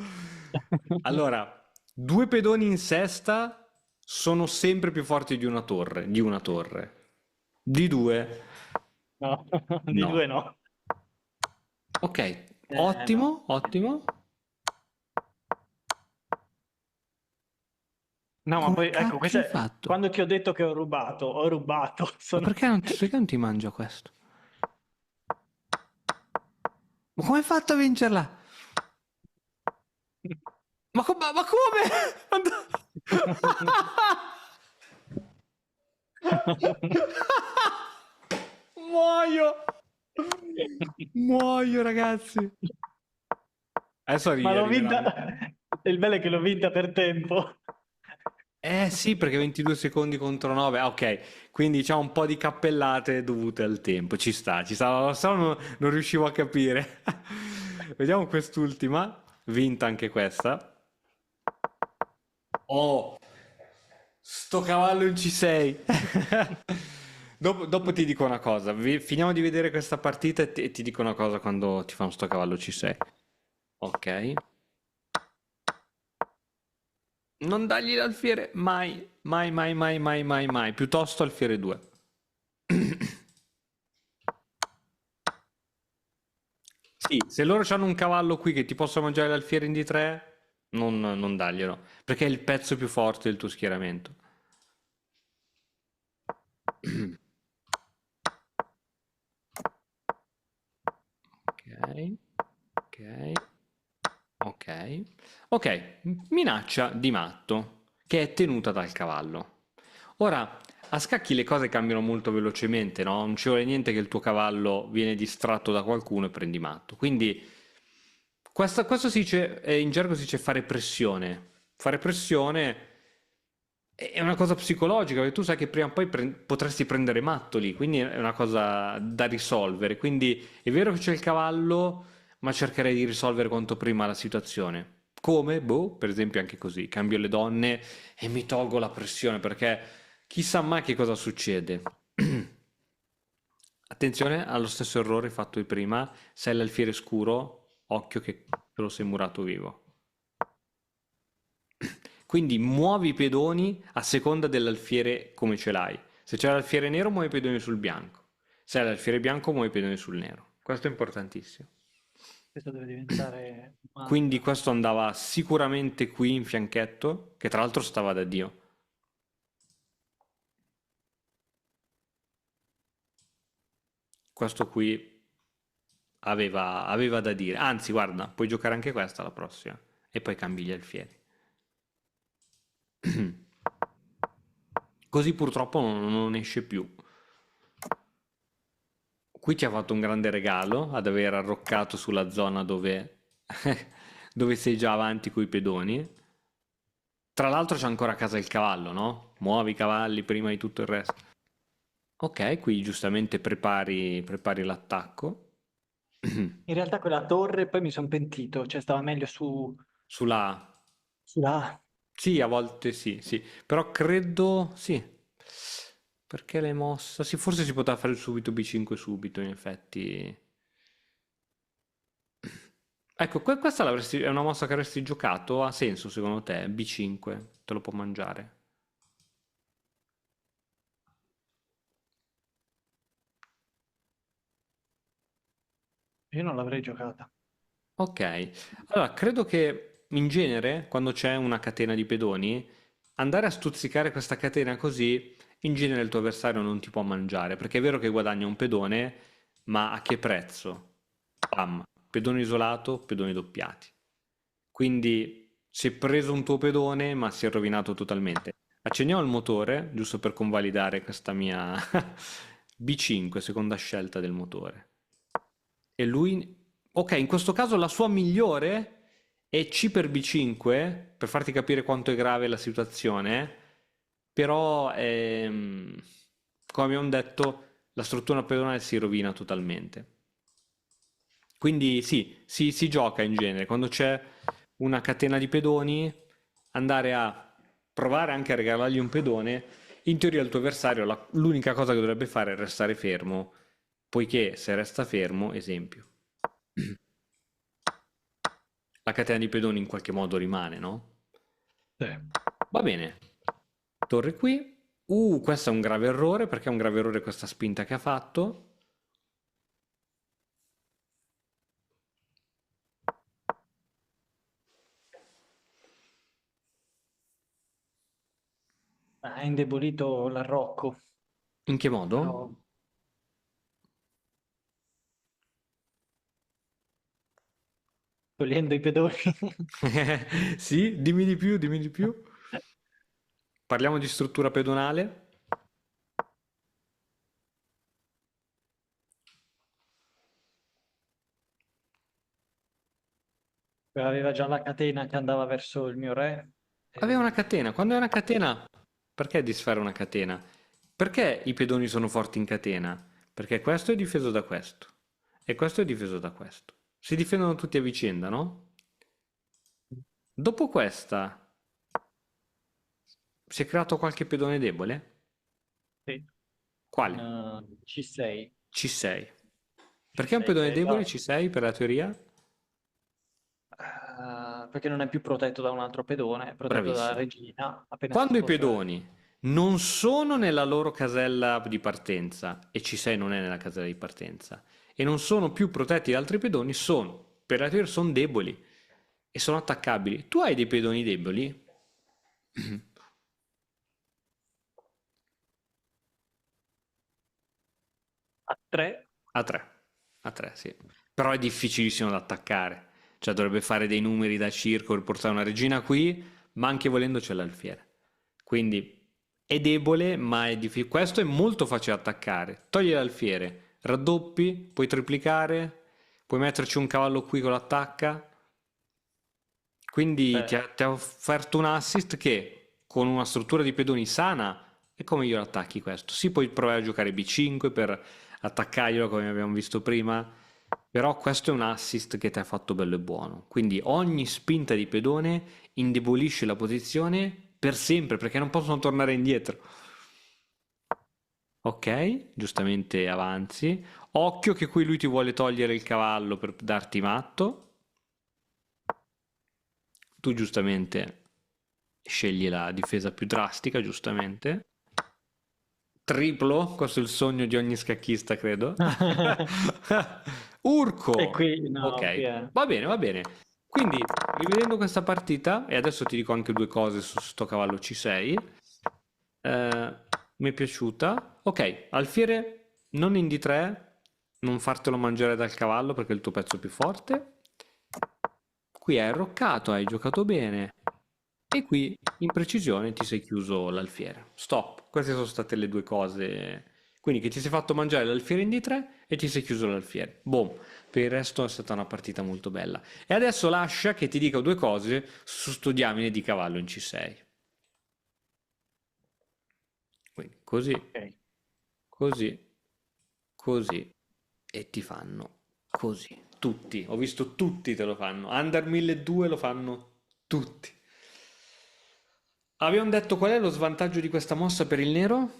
Allora, due pedoni in sesta sono sempre più forti di una torre, di una torre. Di due? No, di No. due no. Ok, No. ottimo, ottimo. No, ma Come poi ecco, cacchio hai fatto? quando ti ho detto che ho rubato, ho rubato. Ma perché non ti mangio questo? Ma come hai fatto a vincerla? Ma come? Muoio! Muoio, ragazzi. Adesso Ma l'ho riderò. vinta. Il bello è che l'ho vinta per tempo. Eh sì, perché 22 secondi contro 9. Ah, ok. Quindi c'è un po' di cappellate dovute al tempo. Ci sta. Solo non riuscivo a capire. Vediamo quest'ultima. Vinta anche questa. Oh, sto cavallo in C6. Dopo ti dico una cosa. Finiamo di vedere questa partita e ti dico una cosa quando ti fa un sto cavallo C6. Ok. Non dagli l'alfiere mai, mai, mai, mai, mai, mai, mai. Piuttosto alfiere 2. Sì, se loro hanno un cavallo qui che ti possa mangiare l'alfiere in D3, non daglielo, perché è il pezzo più forte del tuo schieramento. Ok, ok, ok. Ok, minaccia di matto, che è tenuta dal cavallo. Ora, a scacchi le cose cambiano molto velocemente, no? Non ci vuole niente che il tuo cavallo viene distratto da qualcuno e prendi matto. Quindi, questo si dice, in gergo si dice fare pressione. Fare pressione è una cosa psicologica, perché tu sai che prima o poi potresti prendere matto lì, quindi è una cosa da risolvere. Quindi è vero che c'è il cavallo, ma cercherei di risolvere quanto prima la situazione. Come? Boh, per esempio anche così, cambio le donne e mi tolgo la pressione, perché chissà mai che cosa succede. Attenzione allo stesso errore fatto di prima, se hai l'alfiere scuro, occhio che te lo sei murato vivo. Quindi muovi i pedoni a seconda dell'alfiere come ce l'hai. Se c'è l'alfiere nero, muovi i pedoni sul bianco. Se hai l'alfiere bianco, muovi i pedoni sul nero. Questo è importantissimo. Questo deve diventare un Quindi mantra. questo andava sicuramente qui in fianchetto, che tra l'altro stava da Dio. Questo qui aveva da dire. Anzi, guarda, puoi giocare anche questa la prossima. E poi cambi gli alfieri. Così purtroppo non esce più. Qui ti ha fatto un grande regalo ad aver arroccato sulla zona dove sei già avanti coi pedoni. Tra l'altro c'è ancora a casa il cavallo, no? Muovi i cavalli prima di tutto il resto. Ok, qui giustamente prepari l'attacco. In realtà quella torre poi mi sono pentito, cioè stava meglio Sulla A. sulla A. Sì, a volte sì, sì. Però credo... Sì. Perché l'hai mossa? Sì, forse si poteva fare subito B5 subito, in effetti. Ecco, questa è una mossa che avresti giocato? Ha senso secondo te? B5, te lo può mangiare. Io non l'avrei giocata. Ok, allora credo che in genere, quando c'è una catena di pedoni, andare a stuzzicare questa catena così, in genere il tuo avversario non ti può mangiare, perché è vero che guadagna un pedone, ma a che prezzo? Pam, pedone isolato, pedoni doppiati. Quindi si è preso un tuo pedone, ma si è rovinato totalmente. Accendiamo il motore, giusto per convalidare questa mia B5, seconda scelta del motore. E lui... Ok, in questo caso la sua migliore è C per B5, per farti capire quanto è grave la situazione, però, come abbiamo detto, la struttura pedonale si rovina totalmente. Quindi sì, si gioca in genere, quando c'è una catena di pedoni, andare a provare anche a regalargli un pedone, in teoria il tuo avversario l'unica cosa che dovrebbe fare è restare fermo, poiché se resta fermo, esempio, la catena di pedoni in qualche modo rimane, no? Sì. Va bene, torre qui. Questo è un grave errore, perché è un grave errore questa spinta che ha fatto. Ha indebolito l'Arrocco, In che modo? però togliendo i pedoni. Sì, dimmi di più, dimmi di più. Parliamo di struttura pedonale. Aveva già la catena che andava verso il mio re. Aveva una E- catena. Quando è una catena, perché disfare una catena? Perché i pedoni sono forti in catena? Perché questo è difeso da questo e questo è difeso da questo. Si difendono tutti a vicenda, no? Dopo questa si è creato qualche pedone debole? Sì, Quale? C6. C6. Perché è un C6 pedone che è debole già... C6 per la teoria? perché non è più protetto da un altro pedone, è protetto dalla Bravissimo. regina. Appena si Quando i sposa... pedoni non sono nella loro casella di partenza, e C6 non è nella casella di partenza, e non sono più protetti da altri pedoni, sono, per la teoria, sono deboli e sono attaccabili. Tu hai dei pedoni deboli? A 3. A 3. A 3, sì. Però è difficilissimo da attaccare. Cioè dovrebbe fare dei numeri da circo per portare una regina qui, ma anche volendo c'è l'alfiere. Quindi è debole, ma è difficile. Questo è molto facile da attaccare. Togli l'alfiere, raddoppi, puoi triplicare, puoi metterci un cavallo qui con l'attacca. Quindi ti ha offerto un assist che con una struttura di pedoni sana è come io l'attacchi questo. Sì, puoi provare a giocare B5 per attaccarglielo come abbiamo visto prima, però questo è un assist che ti ha fatto bello e buono. Quindi ogni spinta di pedone indebolisce la posizione per sempre perché non possono tornare indietro. Ok, giustamente avanzi. Occhio che qui lui ti vuole togliere il cavallo per darti matto. Tu giustamente scegli la difesa più drastica, giustamente. Triplo, questo è il sogno di ogni scacchista, credo. E Urco! qui, no, qui Ok, è... va bene, va bene. Quindi, rivedendo questa partita, e adesso ti dico anche due cose su sto cavallo C6, mi è piaciuta. Ok, alfiere, non in D3, non fartelo mangiare dal cavallo perché è il tuo pezzo più forte. Qui hai roccato, hai giocato bene. E qui in precisione ti sei chiuso l'alfiere. Stop. Queste sono state le due cose. Quindi che ti sei fatto mangiare l'alfiere in D3 e ti sei chiuso l'alfiere. Boom. Per il resto è stata una partita molto bella. E adesso lascia che ti dica due cose su sto diamine di cavallo in C6. Quindi così, Ok. così, così e ti fanno così. Tutti. Ho visto tutti te lo fanno. Under 1200 lo fanno tutti. Abbiamo detto qual è lo svantaggio di questa mossa per il nero?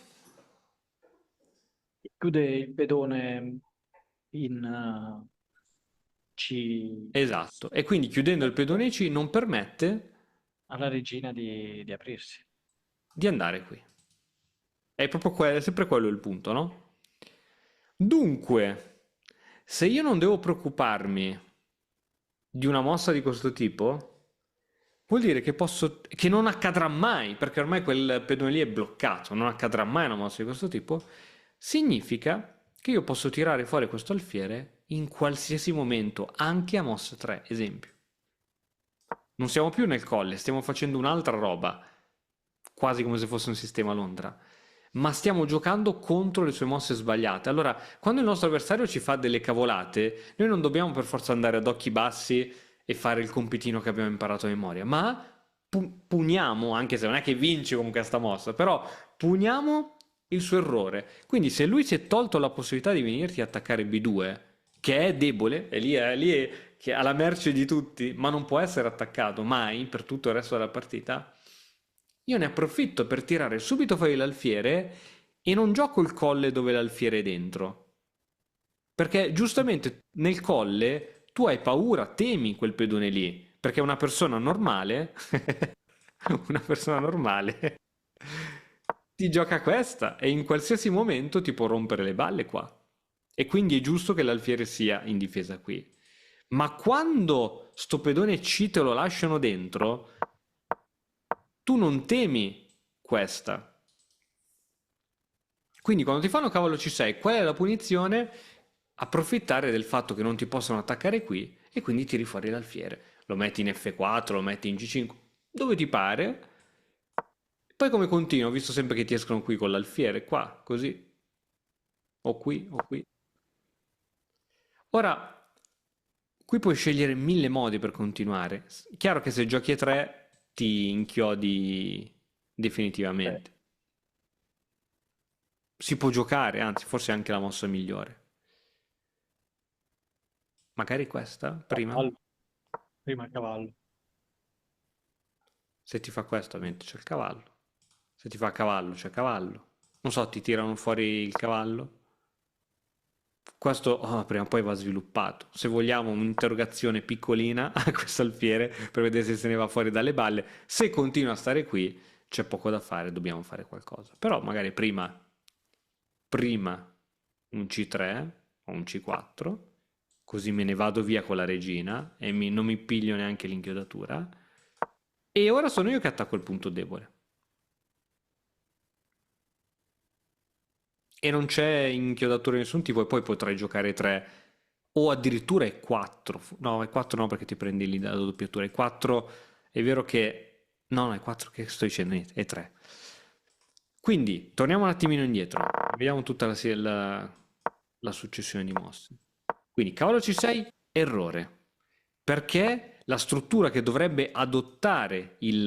Chiude il pedone in C Esatto. E quindi chiudendo il pedone C non permette alla regina di aprirsi. di andare qui. È proprio è sempre quello il punto, no? Dunque, se io non devo preoccuparmi di una mossa di questo tipo, vuol dire che posso, che non accadrà mai, perché ormai quel pedone lì è bloccato, non accadrà mai una mossa di questo tipo, significa che io posso tirare fuori questo alfiere in qualsiasi momento, anche a mossa 3, esempio. Non siamo più nel colle, stiamo facendo un'altra roba, quasi come se fosse un sistema Londra, ma stiamo giocando contro le sue mosse sbagliate. Allora, quando il nostro avversario ci fa delle cavolate, noi non dobbiamo per forza andare ad occhi bassi e fare il compitino che abbiamo imparato a memoria, ma puniamo, anche se non è che vinci con questa mossa, però puniamo il suo errore. Quindi se lui si è tolto la possibilità di venirti a attaccare B2, che è debole, è lì che è alla merce di tutti, ma non può essere attaccato mai per tutto il resto della partita, io ne approfitto per tirare subito fuori l'alfiere e non gioco il colle dove l'alfiere è dentro. Perché giustamente nel colle tu hai paura, temi quel pedone lì. perché una persona normale, una persona normale ti gioca questa e in qualsiasi momento ti può rompere le balle qua. E quindi è giusto che l'alfiere sia in difesa qui. Ma quando sto pedone C te lo lasciano dentro, tu non temi questa. Quindi quando ti fanno cavallo C6, qual è la punizione? Approfittare del fatto che non ti possono attaccare qui e quindi tiri fuori l'alfiere. Lo metti in F4, lo metti in G5, dove ti pare. Poi come continua, ho visto sempre che ti escono qui con l'alfiere, qua, così, o qui, o qui. Ora, qui puoi scegliere mille modi per continuare. Chiaro che se giochi a 3 ti inchiodi Eh, definitivamente. Si può giocare, anzi, forse è anche la mossa migliore. Magari questa, prima? cavallo, prima cavallo. Se ti fa questo, ovviamente c'è il cavallo. Se ti fa cavallo, c'è cavallo. Non so, ti tirano fuori il cavallo. Questo prima o poi va sviluppato. Se vogliamo un'interrogazione piccolina a questo alfiere per vedere se se ne va fuori dalle balle, se continua a stare qui c'è poco da fare, dobbiamo fare qualcosa. Però magari prima un C3 o un C4, così me ne vado via con la regina e non mi piglio neanche l'inchiodatura. E ora sono io che attacco il punto debole. E non c'è inchiodatura di nessun tipo e poi potrai giocare 3 o addirittura e 4. No, e 4 no perché ti prendi lì la doppiatura. E 4 è vero che... No, no, è 4 che sto dicendo, niente, è 3. Quindi, torniamo un attimino indietro. Vediamo tutta la successione di mosse. Quindi, cavallo C6, errore. Perché la struttura che dovrebbe adottare il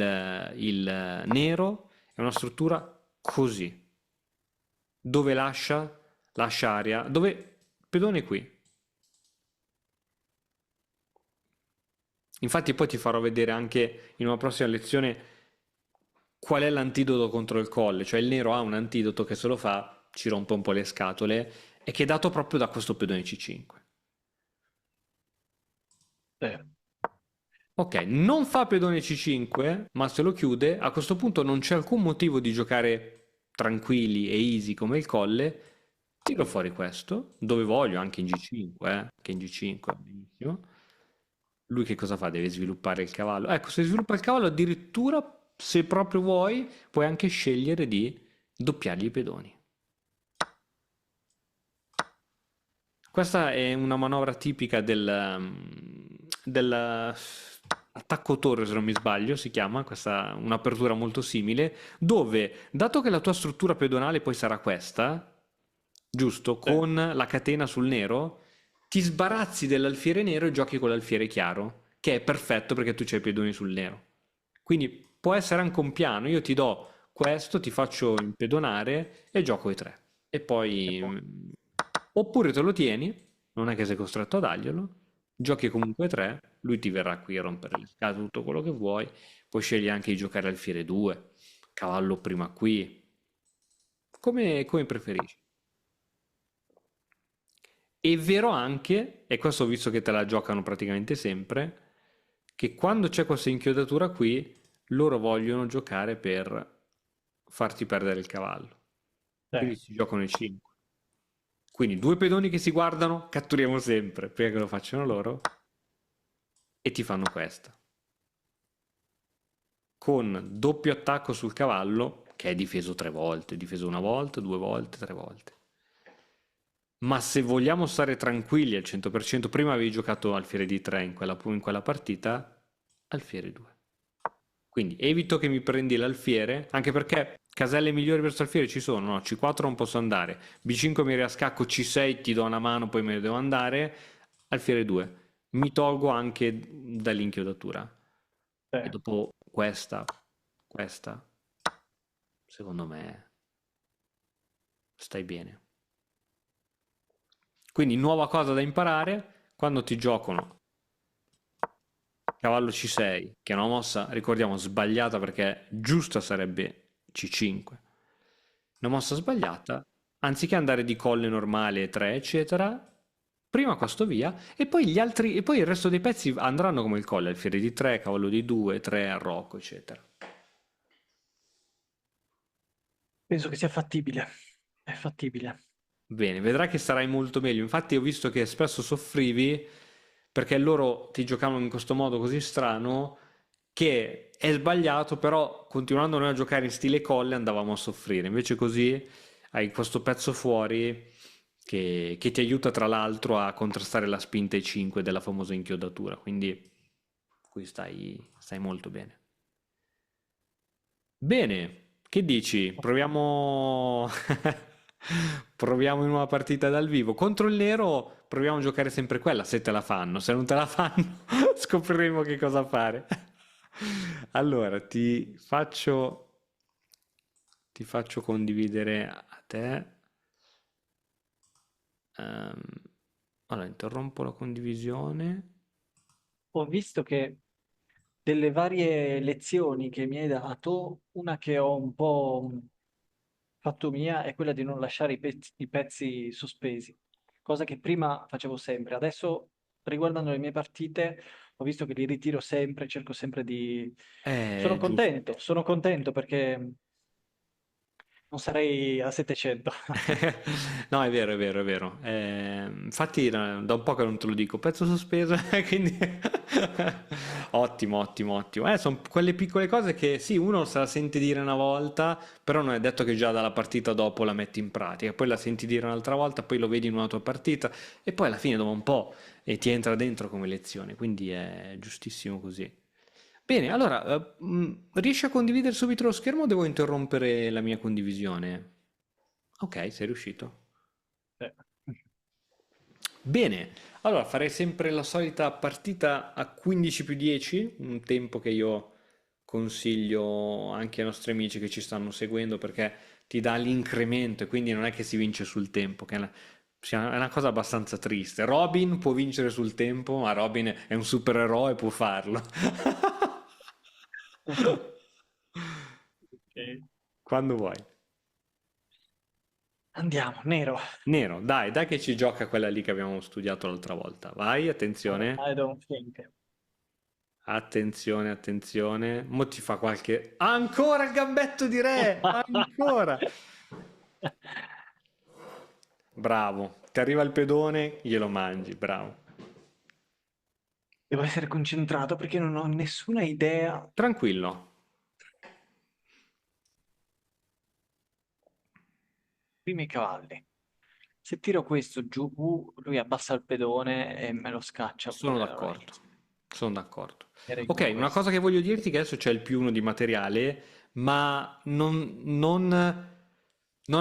nero è una struttura così. Dove lascia? Lascia aria. Dove? Pedone qui. Infatti poi ti farò vedere anche in una prossima lezione qual è l'antidoto contro il colle. Cioè il nero ha un antidoto che se lo fa ci rompe un po' le scatole e che è dato proprio da questo pedone C5. Eh, Ok, non fa pedone C5, ma se lo chiude, a questo punto non c'è alcun motivo di giocare tranquilli e easy come il colle. Tiro fuori questo, dove voglio, anche in G5, che in G5 benissimo. Lui che cosa fa? Deve sviluppare il cavallo. Ecco, se sviluppa il cavallo, addirittura, se proprio vuoi, puoi anche scegliere di doppiargli i pedoni. Questa è una manovra tipica del attacco torre, se non mi sbaglio, si chiama, questa un'apertura molto simile, dove, dato che la tua struttura pedonale poi sarà questa, giusto, sì, con la catena sul nero, ti sbarazzi dell'alfiere nero e giochi con l'alfiere chiaro, che è perfetto perché tu c'hai i pedoni sul nero. Quindi può essere anche un piano, io ti do questo, ti faccio impedonare e gioco i tre. E e poi poi oppure te lo tieni, non è che sei costretto a darglielo, giochi comunque 3, lui ti verrà qui a rompere le scatole, tutto quello che vuoi, puoi scegliere anche di giocare alfiere 2, cavallo prima qui, come preferisci. È vero anche, e questo ho visto che te la giocano praticamente sempre, che quando c'è questa inchiodatura qui, loro vogliono giocare per farti perdere il cavallo. Quindi si giocano i 5. Quindi due pedoni che si guardano, catturiamo sempre, prima che lo facciano loro, e ti fanno questa. Con doppio attacco sul cavallo, che è difeso 3 volte, difeso una volta, 2 volte, 3 volte. Ma se vogliamo stare tranquilli al 100%, prima avevi giocato alfiere di 3 in quella partita, alfiere 2. Quindi evito che mi prendi l'alfiere, anche perché caselle migliori verso alfiere ci sono, no? C4 non posso andare, B5 mi riascacco, C6 ti do una mano, poi me ne devo andare, alfiere 2. Mi tolgo anche dall'inchiodatura. E sì. dopo questa, secondo me stai bene. Quindi nuova cosa da imparare, quando ti giocano cavallo C6, che è una mossa, ricordiamo, sbagliata perché giusta sarebbe C5. Una mossa sbagliata, anziché andare di colle normale 3, eccetera, Prima questo via, e poi gli altri, e poi il resto dei pezzi andranno come il colle, alfiere di 3, cavallo di 2, 3, arroco, eccetera. Penso che sia fattibile. È fattibile. Bene, vedrai che sarai molto meglio. Infatti, ho visto che spesso soffrivi perché loro ti giocavano in questo modo così strano che è sbagliato, però continuando noi a giocare in stile colle andavamo a soffrire. Invece così hai questo pezzo fuori che ti aiuta tra l'altro a contrastare la spinta e 5 della famosa inchiodatura. Quindi qui stai molto bene. Bene, che dici? Proviamo... proviamo in una partita dal vivo. Contro il nero proviamo a giocare sempre quella, se te la fanno. Se non te la fanno, scopriremo che cosa fare. Allora, ti faccio condividere a te. Ehm, allora, interrompo la condivisione. Ho visto che delle varie lezioni che mi hai dato, una che ho un po' fatto mia è quella di non lasciare i pezzi sospesi, cosa che prima facevo sempre. Adesso, riguardando le mie partite, ho visto che li ritiro sempre, cerco sempre di... Giusto. Sono contento perché non sarei a 700. No, è vero, è vero, è vero. Infatti da un po' che non te lo dico, pezzo sospeso, quindi ottimo, ottimo, ottimo. Sono quelle piccole cose che sì, uno se la sente dire una volta, però non è detto che già dalla partita dopo la metti in pratica, poi la senti dire un'altra volta, poi lo vedi in una tua partita e poi alla fine dopo un po' ti entra dentro come lezione, quindi è giustissimo così. Bene, allora, riesci a condividere subito lo schermo o devo interrompere la mia condivisione? Ok, sei riuscito. Eh, Bene, allora farei sempre la solita partita a 15 più 10, un tempo che io consiglio anche ai nostri amici che ci stanno seguendo perché ti dà l'incremento e quindi non è che si vince sul tempo, che è una cosa abbastanza triste. Robin può vincere sul tempo, ma Robin è un supereroe, può farlo. ok. Quando vuoi. Andiamo, nero. Nero, dai che ci gioca quella lì che abbiamo studiato l'altra volta. Vai, attenzione. I don't think. Attenzione, attenzione. Mo ti fa qualche... Ancora il gambetto di re! Ancora! Bravo. Ti arriva il pedone, glielo mangi. Bravo. Devo essere concentrato perché non ho nessuna idea. Tranquillo. Primi cavalli. Se tiro questo giù, lui abbassa il pedone e me lo scaccia Sono pure. Allora, d'accordo. Sono d'accordo. direi con Ok, una cosa questo. che voglio dirti è che adesso c'è il più uno di materiale, ma non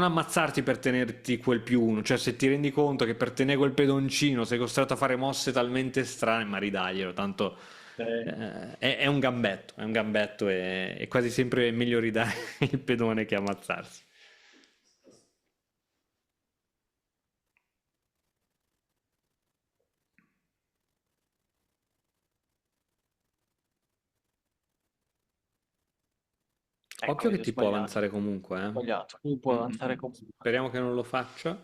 ammazzarti per tenerti quel più uno. Cioè, se ti rendi conto che per tenere quel pedoncino sei costretto a fare mosse talmente strane, ma ridaglielo, tanto è un gambetto e è quasi sempre meglio ridare il pedone che ammazzarsi. Ecco, Occhio che vedi, ho ti può sbagliato. avanzare comunque, eh. Sbagliato. Lui può avanzare comunque. Speriamo che non lo faccia.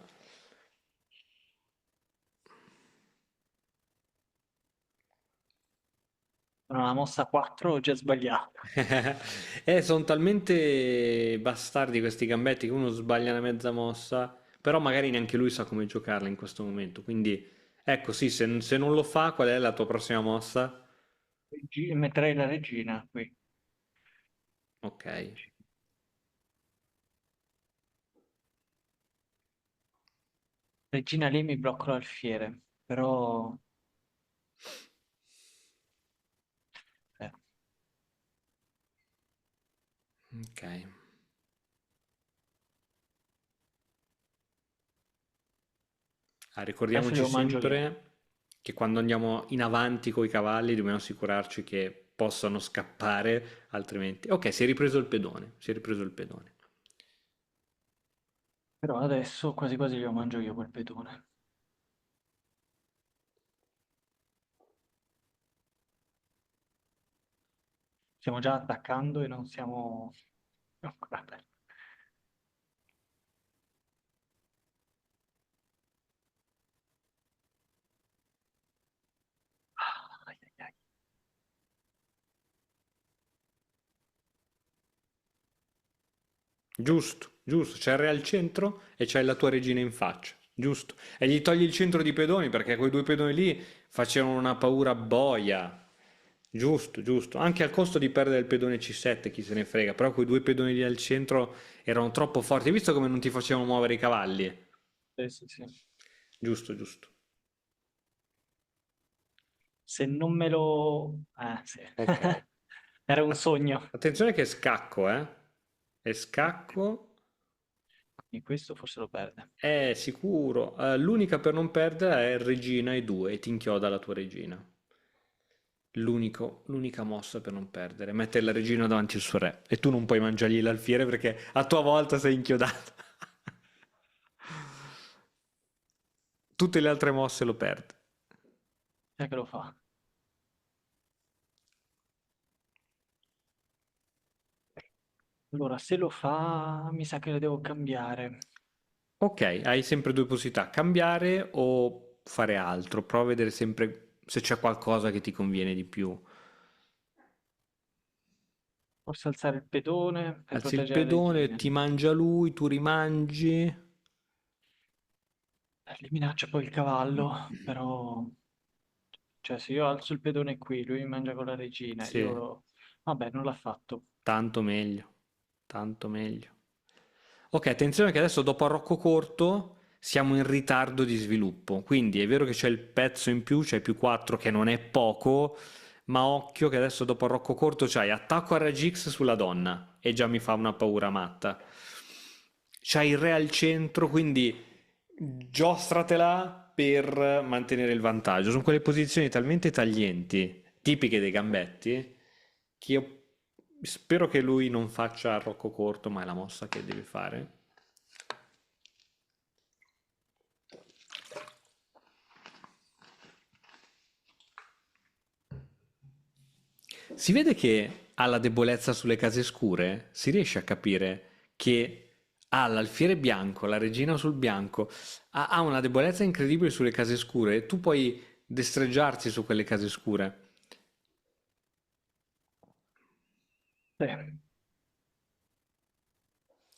Sono alla mossa 4, ho già sbagliato. Sono talmente bastardi questi gambetti che uno sbaglia una mezza mossa, però magari neanche lui sa come giocarla in questo momento. Quindi, ecco, sì, se non lo fa, qual è la tua prossima mossa? Metterei la regina qui. Ok. Regina lì mi blocco l'alfiere, però... eh, Ok. adesso Ricordiamoci glielo mangio io. sempre che quando andiamo in avanti con i cavalli dobbiamo assicurarci che possano scappare, altrimenti... Ok, si è ripreso il pedone, si è ripreso il pedone. Però adesso quasi quasi glielo mangio io quel pedone. Stiamo già attaccando e non siamo... no, vabbè. Giusto, giusto. C'è il re al centro e c'hai la tua regina in faccia. Giusto. E gli togli il centro di pedoni perché quei due pedoni lì facevano una paura boia. Giusto, giusto. Anche al costo di perdere il pedone C7, chi se ne frega. Però quei due pedoni lì al centro erano troppo forti. Hai visto come non ti facevano muovere i cavalli? Sì, sì, sì. Giusto, giusto. Se non me lo... sì. Ok. Era un Att- sogno. Attenzione che è scacco, eh? È scacco. E questo forse lo perde. È sicuro. L'unica per non perdere è regina e due, e ti inchioda la tua regina. L'unica mossa per non perdere. Mettere la regina davanti al suo re. E tu non puoi mangiargli l'alfiere perché a tua volta sei inchiodato. Tutte le altre mosse lo perde. Sai che lo fa? Allora, se lo fa, mi sa che lo devo cambiare. Ok, hai sempre due possibilità, cambiare o fare altro. Prova a vedere sempre se c'è qualcosa che ti conviene di più. Forse alzare il pedone per Alzi il proteggere le pedone, regine. ti mangia lui, tu rimangi. Gli minaccia poi il cavallo, però... Cioè, se io alzo il pedone qui, lui mi mangia con la regina, Sì, Vabbè, non l'ha fatto. tanto meglio, tanto meglio. Ok, attenzione che adesso dopo Arrocco Corto siamo in ritardo di sviluppo, quindi è vero che c'è il pezzo in più, c'è più 4 che non è poco, ma occhio che adesso dopo Arrocco Corto c'hai attacco a Ragix sulla donna e già mi fa una paura matta. C'hai il re al centro, quindi giostratela per mantenere il vantaggio. Sono quelle posizioni talmente taglienti, tipiche dei gambetti, che io spero che lui non faccia Arrocco Corto, ma è la mossa che deve fare. Si vede che ha la debolezza sulle case scure, si riesce a capire che ha l'alfiere bianco, la regina sul bianco, ha una debolezza incredibile sulle case scure e tu puoi destreggiarti su quelle case scure. Sì.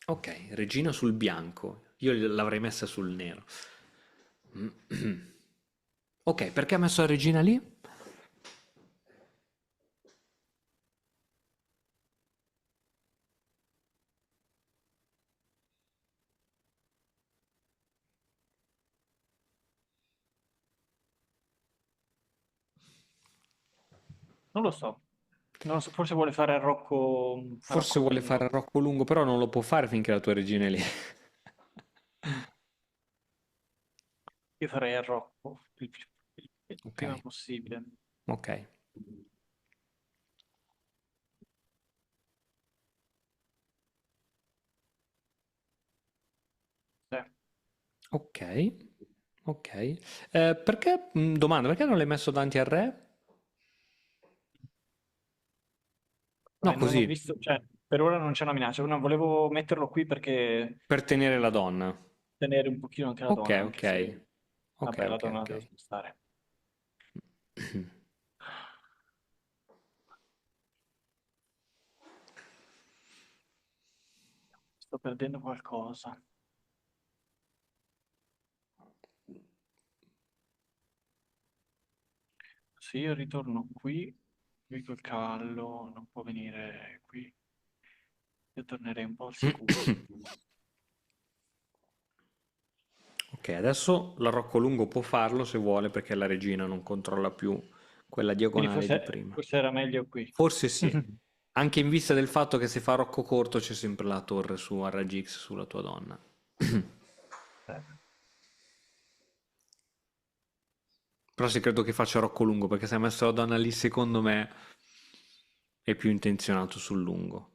Ok, regina sul bianco, io l'avrei messa sul nero. Ok, perché ha messo la regina lì? Non lo so. Non lo so, forse vuole fare a Forse Rocco vuole fare lungo. a Rocco Lungo, però non lo può fare finché la tua regina è lì. Mm. Io farei a Rocco il Ok, prima possibile. ok, Sì. ok, ok. Perché, domanda, perché non l'hai messo davanti al re? No, Non ho così, visto, cioè, per ora non c'è una minaccia. Volevo metterlo qui perché per tenere la donna. tenere un pochino anche la Ok, donna, anche ok, se, ok, vabbè, la ok, donna la ok. devo spostare. Sto perdendo qualcosa. Se io ritorno qui col cavallo non può venire qui. Io tornerei un po' al sicuro. Ok, adesso la Roccolungo può farlo se vuole perché la regina non controlla più quella Quindi diagonale di forse, prima. forse era meglio qui. Forse sì, anche in vista del fatto che se fa Rocco Corto c'è sempre la torre su RGX sulla tua donna. Eh, Però sì, credo che faccia Rocco Lungo perché se ha messo la donna lì, secondo me è più intenzionato sul lungo.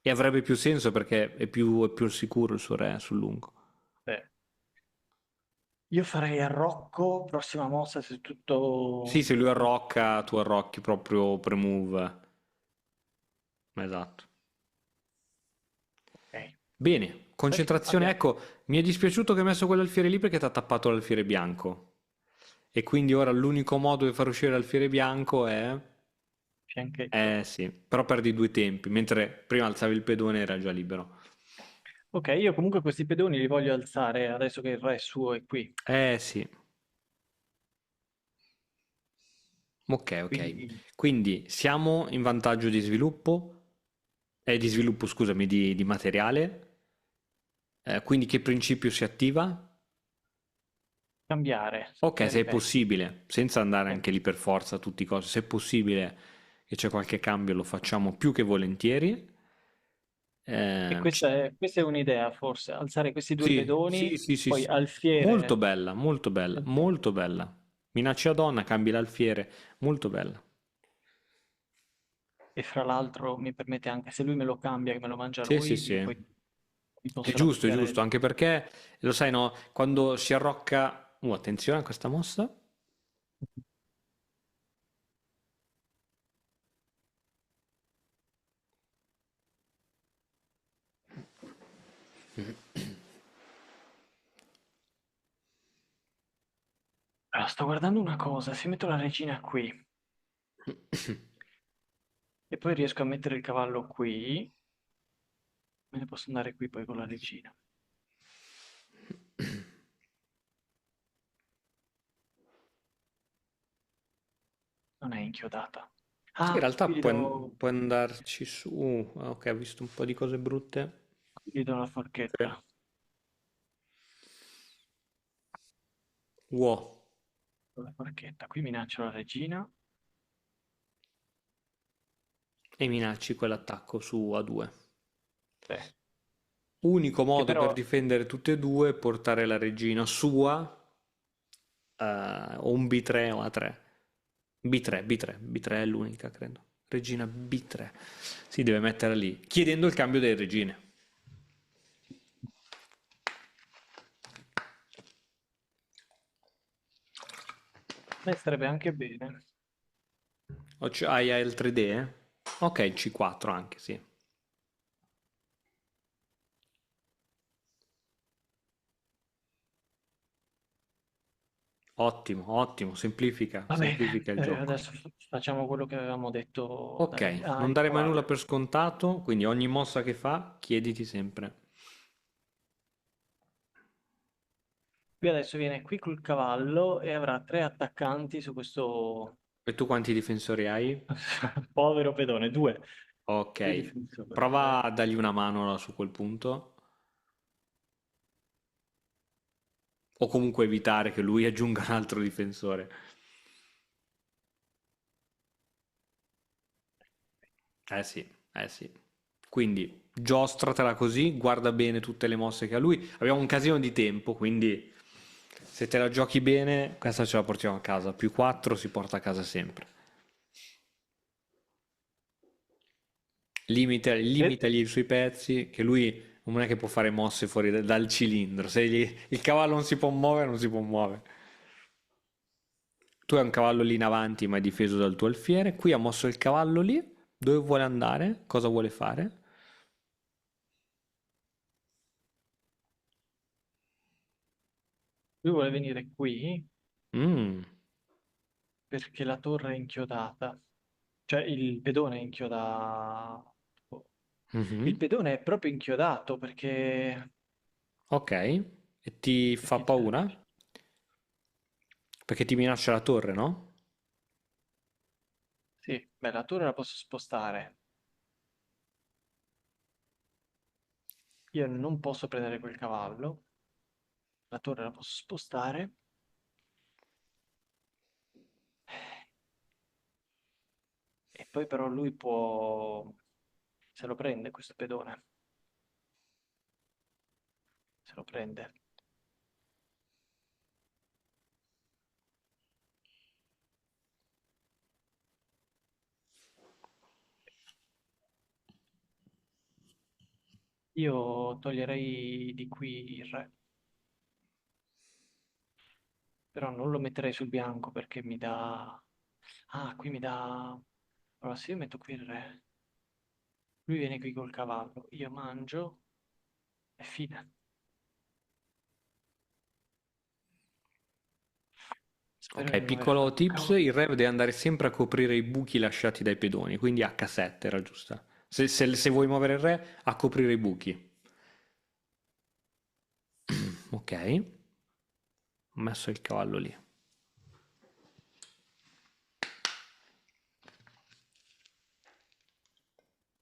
E avrebbe più senso perché è più sicuro il suo re sul lungo. sì. Io farei a Rocco, prossima mossa se Sì, tutto... se lui arrocca, tu arrocchi proprio pre-move. Esatto. Ok. Bene, Adesso concentrazione. abbiamo Ecco, mi è dispiaciuto che hai messo quell'alfiere lì perché ti ha tappato l'alfiere bianco. E quindi ora l'unico modo di far uscire l'alfiere bianco è... fianchetto. Eh sì, però perdi due tempi, mentre prima alzavi il pedone era già libero. Ok, io comunque questi pedoni li voglio alzare adesso che il re suo è qui. Eh sì, ok, ok. Quindi Quindi siamo in vantaggio di sviluppo, di sviluppo, scusami, di materiale. Quindi che principio si attiva? cambiare, Ok, cambiare se i è pezzi. possibile, senza andare Sì. anche lì per forza a tutti i costi, se è possibile che c'è qualche cambio lo facciamo più che volentieri. E Eh, questa è un'idea, forse, alzare questi due sì, sì, pedoni, sì, sì, poi sì. Molto alfiere, bella, molto bella, molto bella. Minaccia donna, cambi l'alfiere, molto bella. e fra l'altro mi permette anche, se lui me lo cambia, che me lo mangia Sì, sì, lui, sì. io poi mi posso È giusto, raddoppiare. anche perché, lo sai, no, quando si arrocca... attenzione a questa mossa. Allora, sto guardando una cosa, se metto la regina qui e poi riesco a mettere il cavallo qui, me ne posso andare qui poi con la regina. Non è inchiodata. Sì, in Ah, realtà puoi andarci su. Ah, ok, ho visto un po' di cose brutte. qui gli do la Sì. forchetta. Wow. La forchetta. Qui minaccio la regina. E minacci quell'attacco su A2. Sì. Unico Che modo per però difendere tutte e due è portare la regina sua o un B3 o A3. B3, B3, B3 è l'unica, credo. Regina B3. Si deve mettere lì, chiedendo il cambio delle regine. a me starebbe anche bene. Hai il 3D? Ok, il C4 anche, sì. Ottimo, ottimo, semplifica, Va bene, semplifica il gioco. adesso facciamo quello che avevamo detto. Ok, Ah, non il dare mai nulla cavallo. per scontato, quindi ogni mossa che fa, chiediti sempre. Lui adesso viene qui col cavallo e avrà tre attaccanti su questo E tu quanti difensori hai? povero pedone. Due. Due Ok, difensori. prova a dargli una mano su quel punto, o comunque evitare che lui aggiunga un altro difensore. Eh sì, eh sì. Quindi giostratela così, guarda bene tutte le mosse che ha lui. Abbiamo un casino di tempo, quindi se te la giochi bene, questa ce la portiamo a casa. Più 4 si porta a casa sempre. Eh, Limitagli i suoi pezzi, che lui non è che può fare mosse fuori dal cilindro. Se il cavallo non si può muovere, non si può muovere. Tu hai un cavallo lì in avanti, ma è difeso dal tuo alfiere. Qui ha mosso il cavallo lì. Dove vuole andare? Cosa vuole fare? Lui vuole venire qui Mm. perché la torre è inchiodata. Cioè il pedone è inchiodato. Il Mhm. pedone è proprio inchiodato Ok. E ti fa perché c'è la paura? regina. Perché ti minaccia la torre, no? Sì, beh, la torre la posso spostare. Io non posso prendere quel cavallo. La torre la posso spostare. E poi però lui può... Se lo prende questo pedone. Se lo prende. Io toglierei di qui il re. Però non lo metterei sul bianco perché mi dà... Ah, qui mi dà... Allora, se io metto qui il re, lui viene qui col cavallo, io mangio e fine. Spero Ok, di non aver piccolo fatto tips, cavolo. il re deve andare sempre a coprire i buchi lasciati dai pedoni, quindi H7 era giusta. Se vuoi muovere il re, a coprire i buchi. Ok, ho messo il cavallo lì.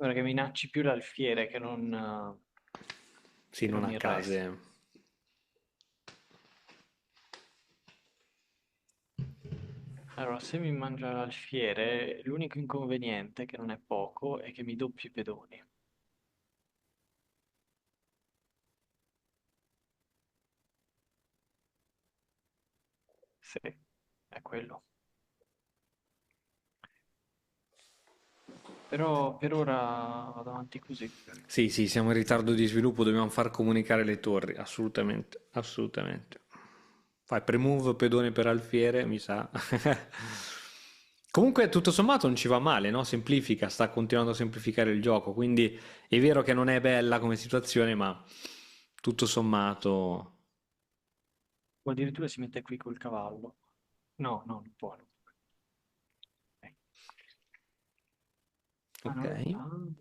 Ora che minacci più l'alfiere Sì, che non non a il resto. case. Allora, se mi mangia l'alfiere, l'unico inconveniente, che non è poco, è che mi doppi i pedoni. Sì, è quello. Però per ora vado avanti così. Sì, sì, siamo in ritardo di sviluppo, dobbiamo far comunicare le torri, assolutamente, assolutamente. Fai premove, pedone per alfiere, mi sa. Comunque, tutto sommato non ci va male, no? Semplifica, sta continuando a semplificare il gioco, quindi è vero che non è bella come situazione, ma tutto sommato... O addirittura si mette qui col cavallo. No, no, non può. Non può. Ok. Ah, Ok. non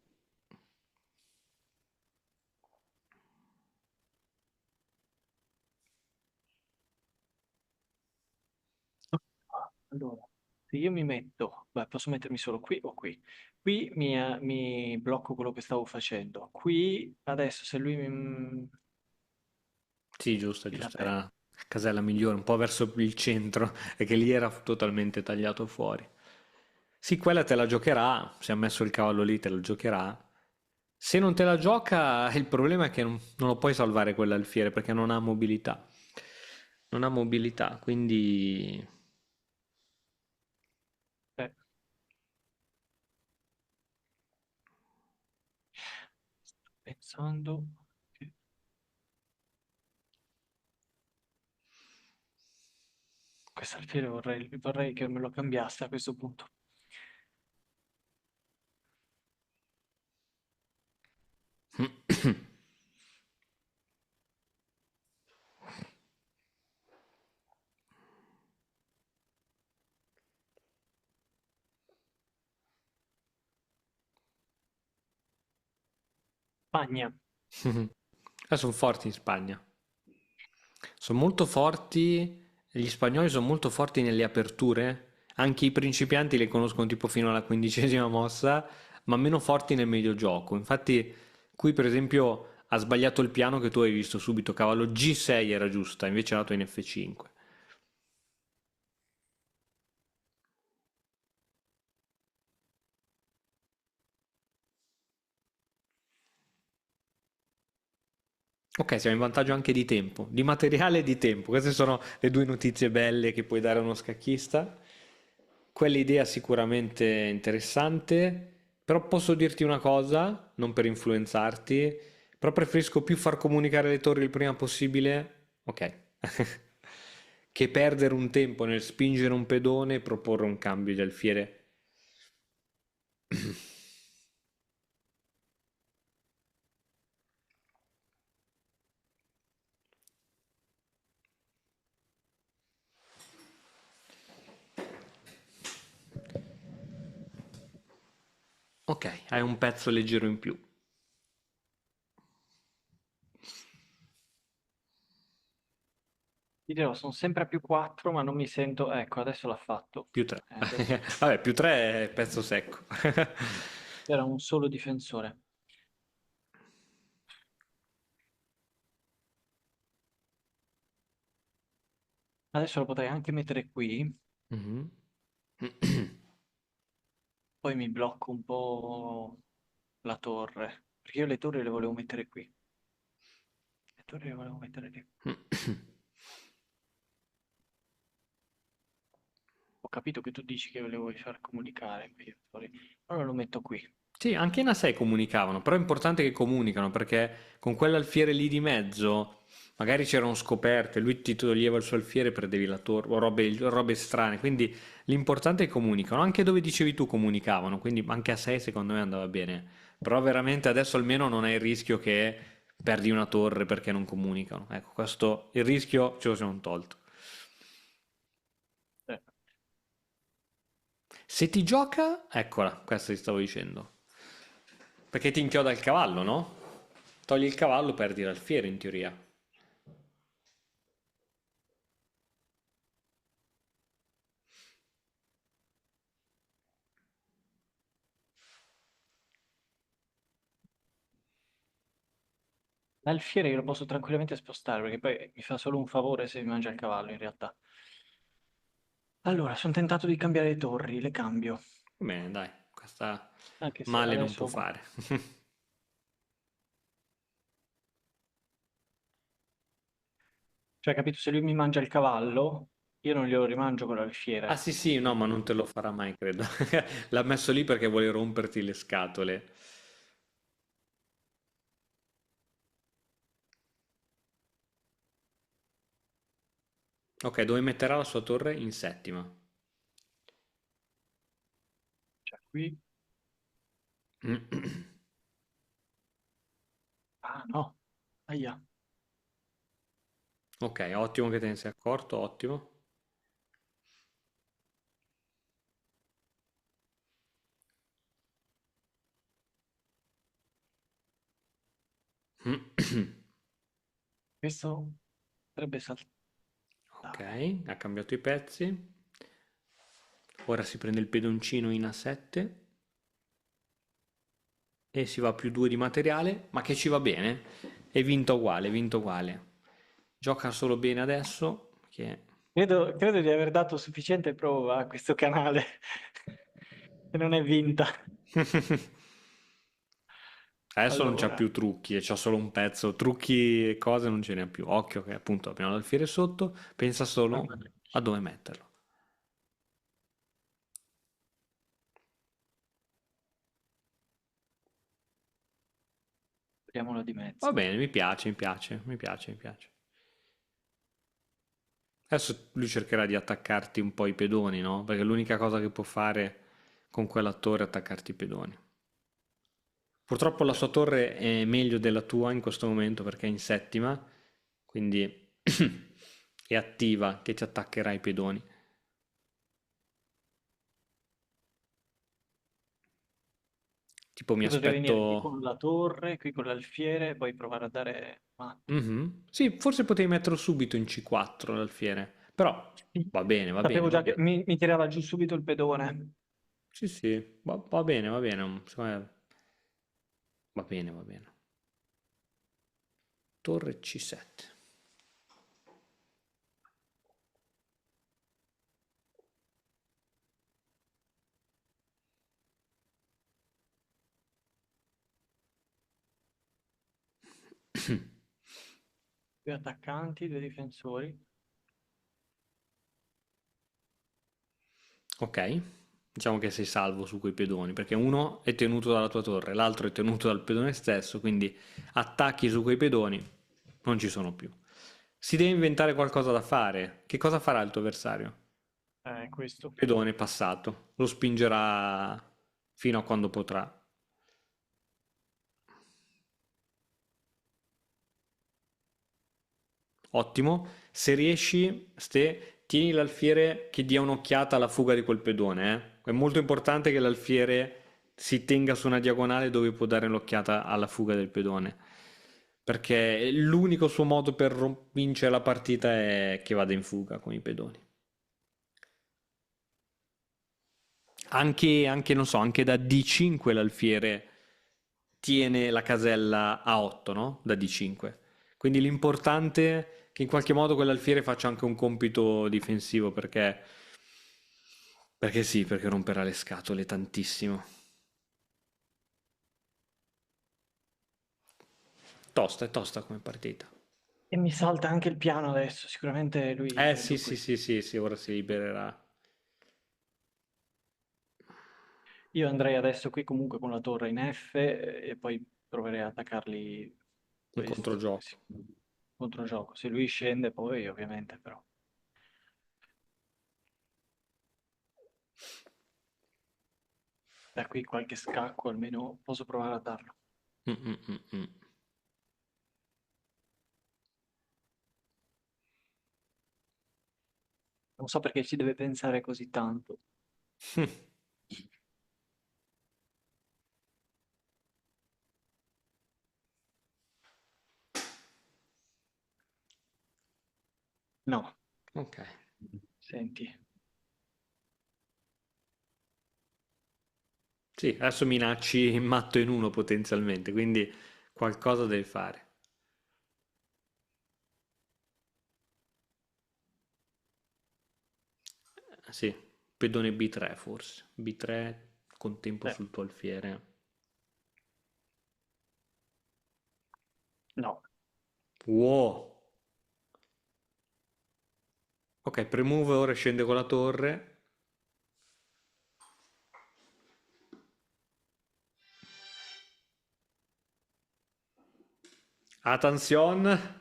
lo fa. Allora, se io mi metto, beh, posso mettermi solo qui o qui. Qui mi blocco quello che stavo facendo. Qui, adesso, se lui Sì, giusto, mi la giusto, era perde. la casella migliore, un po' verso il centro, e che lì era totalmente tagliato fuori. Sì, quella te la giocherà, se ha messo il cavallo lì te la giocherà. Se non te la gioca, il problema è che non lo puoi salvare quell'alfiere perché non ha mobilità. Non ha mobilità, quindi... Eh, sto pensando che questo alfiere vorrei che me lo cambiasse a questo punto. Spagna. Sono forti in Spagna. Sono molto forti, gli spagnoli sono molto forti nelle aperture, anche i principianti le conoscono tipo fino alla quindicesima mossa, ma meno forti nel medio gioco. Infatti, qui per esempio ha sbagliato il piano che tu hai visto subito, cavallo G6 era giusta, invece è andato in F5. Ok, siamo in vantaggio anche di tempo, di materiale e di tempo. Queste sono le due notizie belle che puoi dare a uno scacchista. Quell'idea sicuramente interessante, però posso dirti una cosa, non per influenzarti, però preferisco più far comunicare le torri il prima possibile, ok, che perdere un tempo nel spingere un pedone e proporre un cambio di alfiere. Ok, hai un pezzo leggero in più, Ti dirò, sono sempre a più 4, ma non mi sento. Ecco, adesso l'ha fatto. più 3. Adesso Vabbè, più 3 è pezzo secco. era un solo difensore. Adesso lo potrei anche mettere qui, Mhm. poi mi blocco un po' la torre, perché io le torri le volevo mettere qui. Le torri le volevo mettere lì. Ho capito che tu dici che volevo far comunicare, ma io allora lo metto qui. Sì, anche in A6 comunicavano, però è importante che comunicano perché con quell'alfiere lì di mezzo magari c'erano scoperte, lui ti toglieva il suo alfiere, perdevi la torre o robe strane, quindi l'importante è che comunicano, anche dove dicevi tu comunicavano, quindi anche a 6 secondo me andava bene, però veramente adesso almeno non hai il rischio che perdi una torre perché non comunicano, ecco, questo il rischio ce lo siamo tolto. Eh, Se ti gioca, eccola, questo ti stavo dicendo. Perché ti inchioda il cavallo, no? Togli il cavallo, perdi l'alfiere in teoria. L'alfiere io lo posso tranquillamente spostare perché poi mi fa solo un favore se mi mangia il cavallo in realtà. Allora, sono tentato di cambiare le torri, le cambio. Va bene, dai, questa Anche se male non può adesso, fare. cioè, capito, se lui mi mangia il cavallo, io non glielo rimangio con Ah l'alfiere. sì sì, no, ma non te lo farà mai, credo. L'ha messo lì perché vuole romperti le scatole. Ok, dove metterà la sua torre? In settima. Cioè, qui... Ah, no. Aia. Ok, ottimo che te ne sei accorto, ottimo. Questo potrebbe Ok, saltare. ha cambiato i pezzi. Ora si prende il pedoncino in A7 e si va a più 2 di materiale, ma che ci va bene. È vinto uguale, è vinto uguale. Gioca solo bene adesso, che... Credo di aver dato sufficiente prova a questo canale. E non è vinta. Adesso non c'ha Allora, più trucchi, e c'ha solo un pezzo. Trucchi e cose non ce n'è più. Occhio che appunto abbiamo l'alfiere sotto, pensa solo a dove metterlo. apriamola di Va mezzo. bene, mi piace, mi piace, mi piace, mi piace. Adesso lui cercherà di attaccarti un po' i pedoni, no? Perché l'unica cosa che può fare con quella torre è attaccarti i pedoni. Purtroppo la sua torre è meglio della tua in questo momento perché è in settima, quindi è attiva che ti attaccherà i pedoni. Tipo mi Io potrei venire qui aspetto... con la torre, qui con l'alfiere, e poi provare a dare matto. Mhm. Sì, forse potevi metterlo subito in C4 l'alfiere, però Sì. va bene, va bene, Sapevo va già che bene. mi tirava giù subito il pedone. Sì, sì, va bene, va bene. Secondo me va bene, va bene. Torre C7. Due attaccanti, due difensori. Ok, diciamo che sei salvo su quei pedoni, perché uno è tenuto dalla tua torre, l'altro è tenuto dal pedone stesso, quindi attacchi su quei pedoni non ci sono più. Si deve inventare qualcosa da fare. Che cosa farà il tuo avversario? Questo. Pedone passato, lo spingerà fino a quando potrà. Ottimo. Se riesci, tieni l'alfiere che dia un'occhiata alla fuga di quel pedone, eh. È molto importante che l'alfiere si tenga su una diagonale dove può dare l'occhiata alla fuga del pedone. Perché l'unico suo modo per vincere la partita è che vada in fuga con i pedoni. Anche, non so, anche da D5 l'alfiere tiene la casella a 8, no? Da D5. Quindi l'importante è che in qualche modo quell'alfiere faccia anche un compito difensivo perché sì, perché romperà le scatole tantissimo. È tosta come partita. E mi salta anche il piano adesso. Sicuramente lui è Sì, giù sì, qui. sì, sì, sì, ora si libererà. Io andrei adesso qui comunque con la torre in F e poi proverei a attaccarli Un questo. controgioco. Sì. Controgioco. Se lui scende poi ovviamente però. Da qui qualche scacco almeno posso provare a darlo. Mm, mm, mm, mm. Non so perché ci deve pensare così tanto. No, Ok. senti. Sì, adesso minacci matto in uno potenzialmente, quindi qualcosa devi fare. Sì, pedone B3 forse. B3 con tempo Eh, sul tuo alfiere. no. Wow. Ok, premove ora scende con la torre. Attenzione.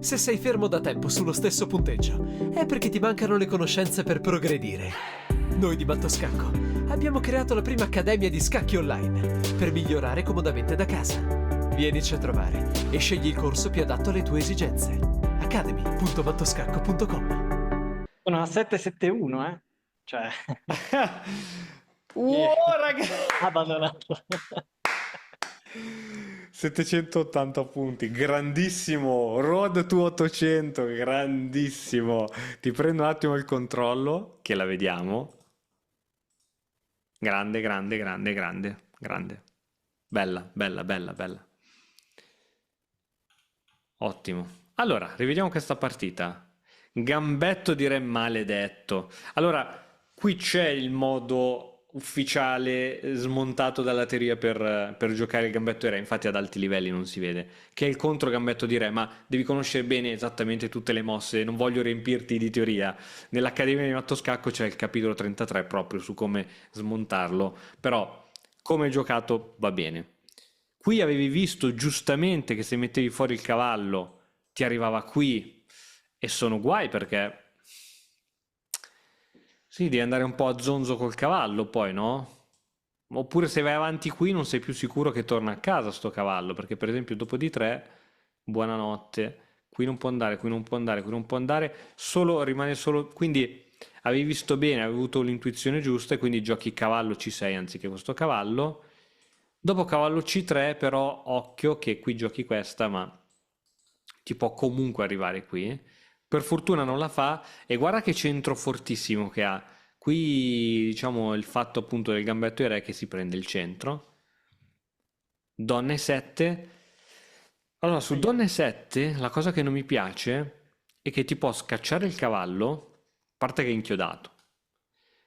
Se sei fermo da tempo sullo stesso punteggio, è perché ti mancano le conoscenze per progredire. Noi di Mattoscacco abbiamo creato la prima accademia di scacchi online per migliorare comodamente da casa. Vienici a trovare e scegli il corso più adatto alle tue esigenze. academy.mattoscacco.com. Sono a 771, eh? Cioè, Wow, raga. abbandonato. 780 punti, grandissimo. Road to 800, grandissimo. Ti prendo un attimo il controllo, che la vediamo. Grande, grande, grande, grande, grande. Bella, bella, bella, bella. Ottimo. Allora, rivediamo questa partita. Gambetto di re maledetto. Allora, qui c'è il modo ufficiale smontato dalla teoria per giocare il gambetto di re, infatti ad alti livelli non si vede, che è il contro gambetto di re, ma devi conoscere bene esattamente tutte le mosse, non voglio riempirti di teoria. Nell'Accademia di Mattoscacco c'è il capitolo 33 proprio su come smontarlo, però come è giocato va bene. Qui avevi visto giustamente che se mettevi fuori il cavallo ti arrivava qui e sono guai perché sì, devi andare un po' a zonzo col cavallo poi, no? Oppure se vai avanti qui non sei più sicuro che torna a casa sto cavallo, perché per esempio dopo di 3, buonanotte, qui non può andare, qui non può andare, qui non può andare, solo rimane solo, quindi avevi visto bene, avevi avuto l'intuizione giusta e quindi giochi cavallo C6 anziché questo cavallo. Dopo cavallo C3 però occhio che qui giochi questa, ma ti può comunque arrivare qui. Per fortuna non la fa e guarda che centro fortissimo che ha. Qui diciamo il fatto appunto del gambetto di re che si prende il centro. Donna e 7. Allora, su Aia. Donna e 7 la cosa che non mi piace è che ti può scacciare il cavallo, a parte che è inchiodato.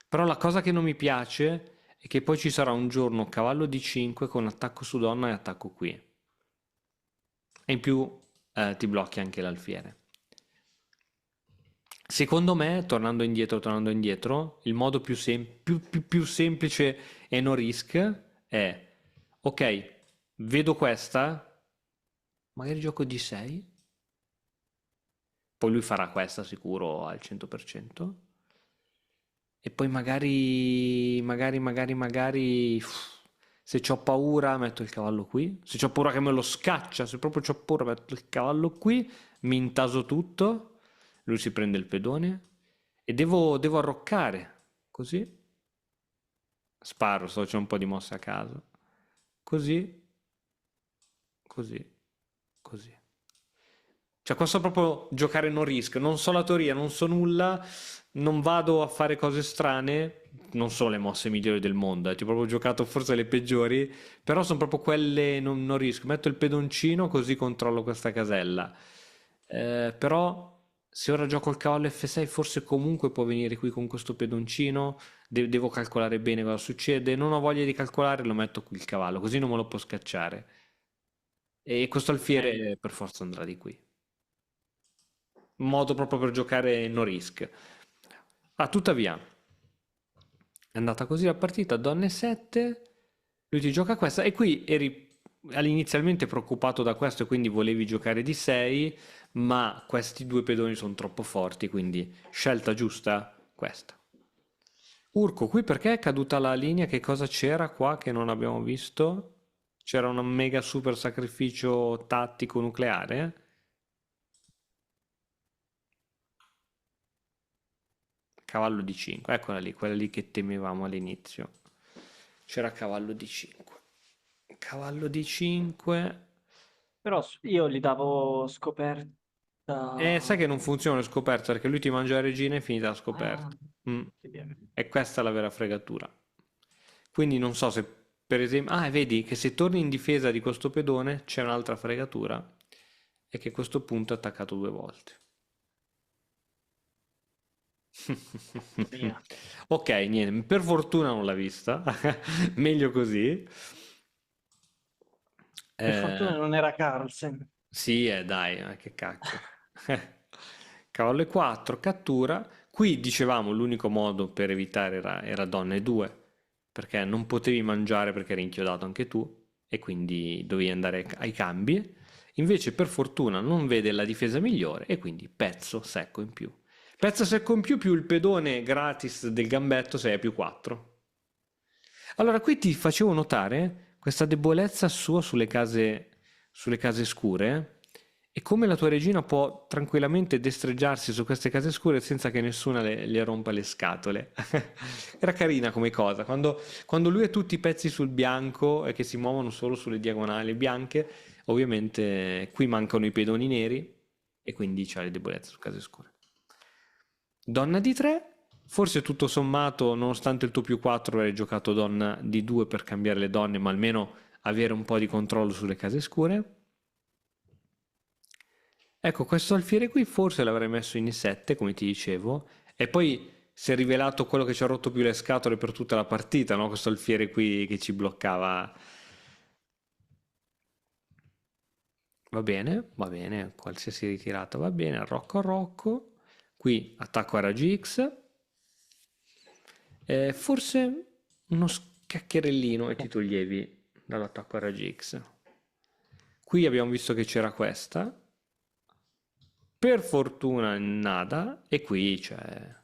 Però la cosa che non mi piace è che poi ci sarà un giorno cavallo di 5 con attacco su donna e attacco qui. E in più ti blocchi anche l'alfiere. Secondo me, tornando indietro, il modo più semplice e no risk è, ok, vedo questa, magari gioco D6, poi lui farà questa sicuro al 100%, e poi se c'ho paura metto il cavallo qui, se c'ho paura che me lo scaccia, se proprio c'ho paura metto il cavallo qui, mi intaso tutto, lui si prende il pedone e devo arroccare, così, sparo, sto facendo un po' di mosse a caso, così, così, così. Cioè, questo è proprio giocare no risk. Non so la teoria, non so nulla, non vado a fare cose strane. Non sono le mosse migliori del mondo, ti ho proprio giocato forse le peggiori, però sono proprio quelle non risk. Metto il pedoncino così controllo questa casella. Però se ora gioco il cavallo F6, forse comunque può venire qui con questo pedoncino. Devo calcolare bene cosa succede. Non ho voglia di calcolare, lo metto qui il cavallo, così non me lo può scacciare. E questo Eh, alfiere per forza andrà di qui modo proprio per giocare no risk. Ah, tuttavia, è andata così la partita, donne 7, lui ti gioca questa e qui eri inizialmente preoccupato da questo e quindi volevi giocare di 6, ma questi due pedoni sono troppo forti, quindi scelta giusta questa. Urco, qui perché è caduta la linea? Che cosa c'era qua che non abbiamo visto? C'era un mega super sacrificio tattico nucleare? Cavallo di 5, eccola lì, quella lì che temevamo all'inizio. C'era cavallo di 5. Cavallo di 5. però io gli davo Sai che scoperta. non funziona le scoperte perché lui ti mangia la regina e è finita la Ah, scoperta. Mm. che bene. E questa è la vera fregatura. Quindi non so se per esempio... Ah, vedi che se torni in difesa di questo pedone c'è un'altra fregatura e che a questo punto è attaccato due volte. Via. Ok, niente, per fortuna non l'ha vista, meglio così. Per fortuna Eh, non era Carlsen. sì, dai, che cacchio. Cavallo e 4, cattura. Qui dicevamo l'unico modo per evitare era donna e 2, perché non potevi mangiare perché eri inchiodato anche tu e quindi dovevi andare ai cambi. Invece per fortuna non vede la difesa migliore e quindi pezzo secco in più. Pezzo secco in più più il pedone gratis del gambetto 6 a più 4. Allora, qui ti facevo notare questa debolezza sua sulle case scure e come la tua regina può tranquillamente destreggiarsi su queste case scure senza che nessuna le rompa le scatole. Era carina come cosa, quando lui ha tutti i pezzi sul bianco e che si muovono solo sulle diagonali bianche, ovviamente qui mancano i pedoni neri e quindi c'ha le debolezze su case scure. Donna di 3, forse tutto sommato, nonostante il tuo più 4, avrei giocato donna di 2 per cambiare le donne, ma almeno avere un po' di controllo sulle case scure. Ecco, questo alfiere qui forse l'avrei messo in E7, come ti dicevo, e poi si è rivelato quello che ci ha rotto più le scatole per tutta la partita, no? Questo alfiere qui che ci bloccava. Va bene, qualsiasi ritirata va bene, a Rocco. Qui attacco a raggi X. Forse uno scaccherellino e ti toglievi dall'attacco a raggi X. Qui abbiamo visto che c'era questa. Per fortuna nada. E qui c'è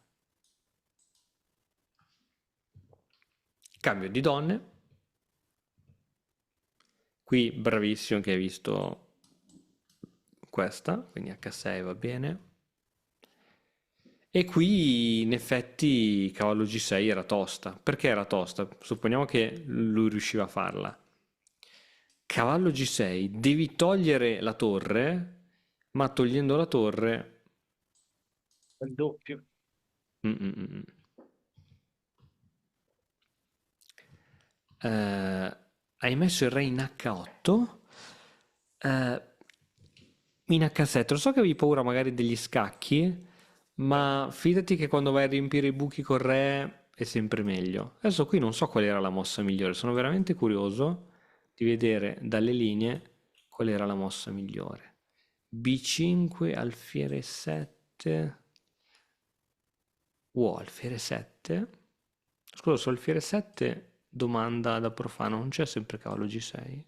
cambio di donne. Qui bravissimo che hai visto questa, quindi H6 va bene. E qui in effetti cavallo G6 era tosta. Perché era tosta? Supponiamo che lui riusciva a farla. Cavallo G6, devi togliere la torre, ma togliendo la torre. Il doppio. Mm, mm, mm. Hai messo il re in H8, eh, in H7. Lo so che avevi paura magari degli scacchi, ma fidati che quando vai a riempire i buchi col re è sempre meglio. Adesso qui non so qual era la mossa migliore, sono veramente curioso di vedere dalle linee qual era la mossa migliore. B5, alfiere 7. Alfiere 7? Scusa, su alfiere 7 domanda da profano, non c'è sempre cavallo G6?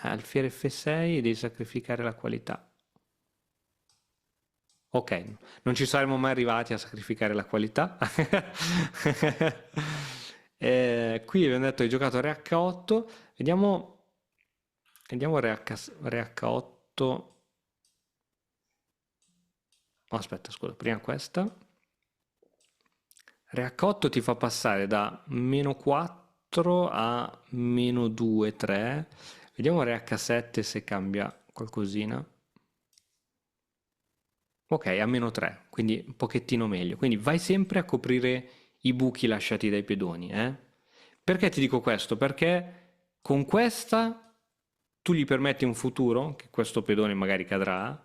Alfiere F6 e devi sacrificare la qualità. Ok, non ci saremmo mai arrivati a sacrificare la qualità. Qui abbiamo detto hai giocato re H8, vediamo re H8. Oh, aspetta, scusa, prima questa. Re H8 ti fa passare da meno 4 a meno 2, 3. Vediamo Re H7 se cambia qualcosina. Ok, a meno 3, quindi un pochettino meglio. Quindi vai sempre a coprire i buchi lasciati dai pedoni, eh? Perché ti dico questo? Perché con questa tu gli permetti un futuro, che questo pedone magari cadrà,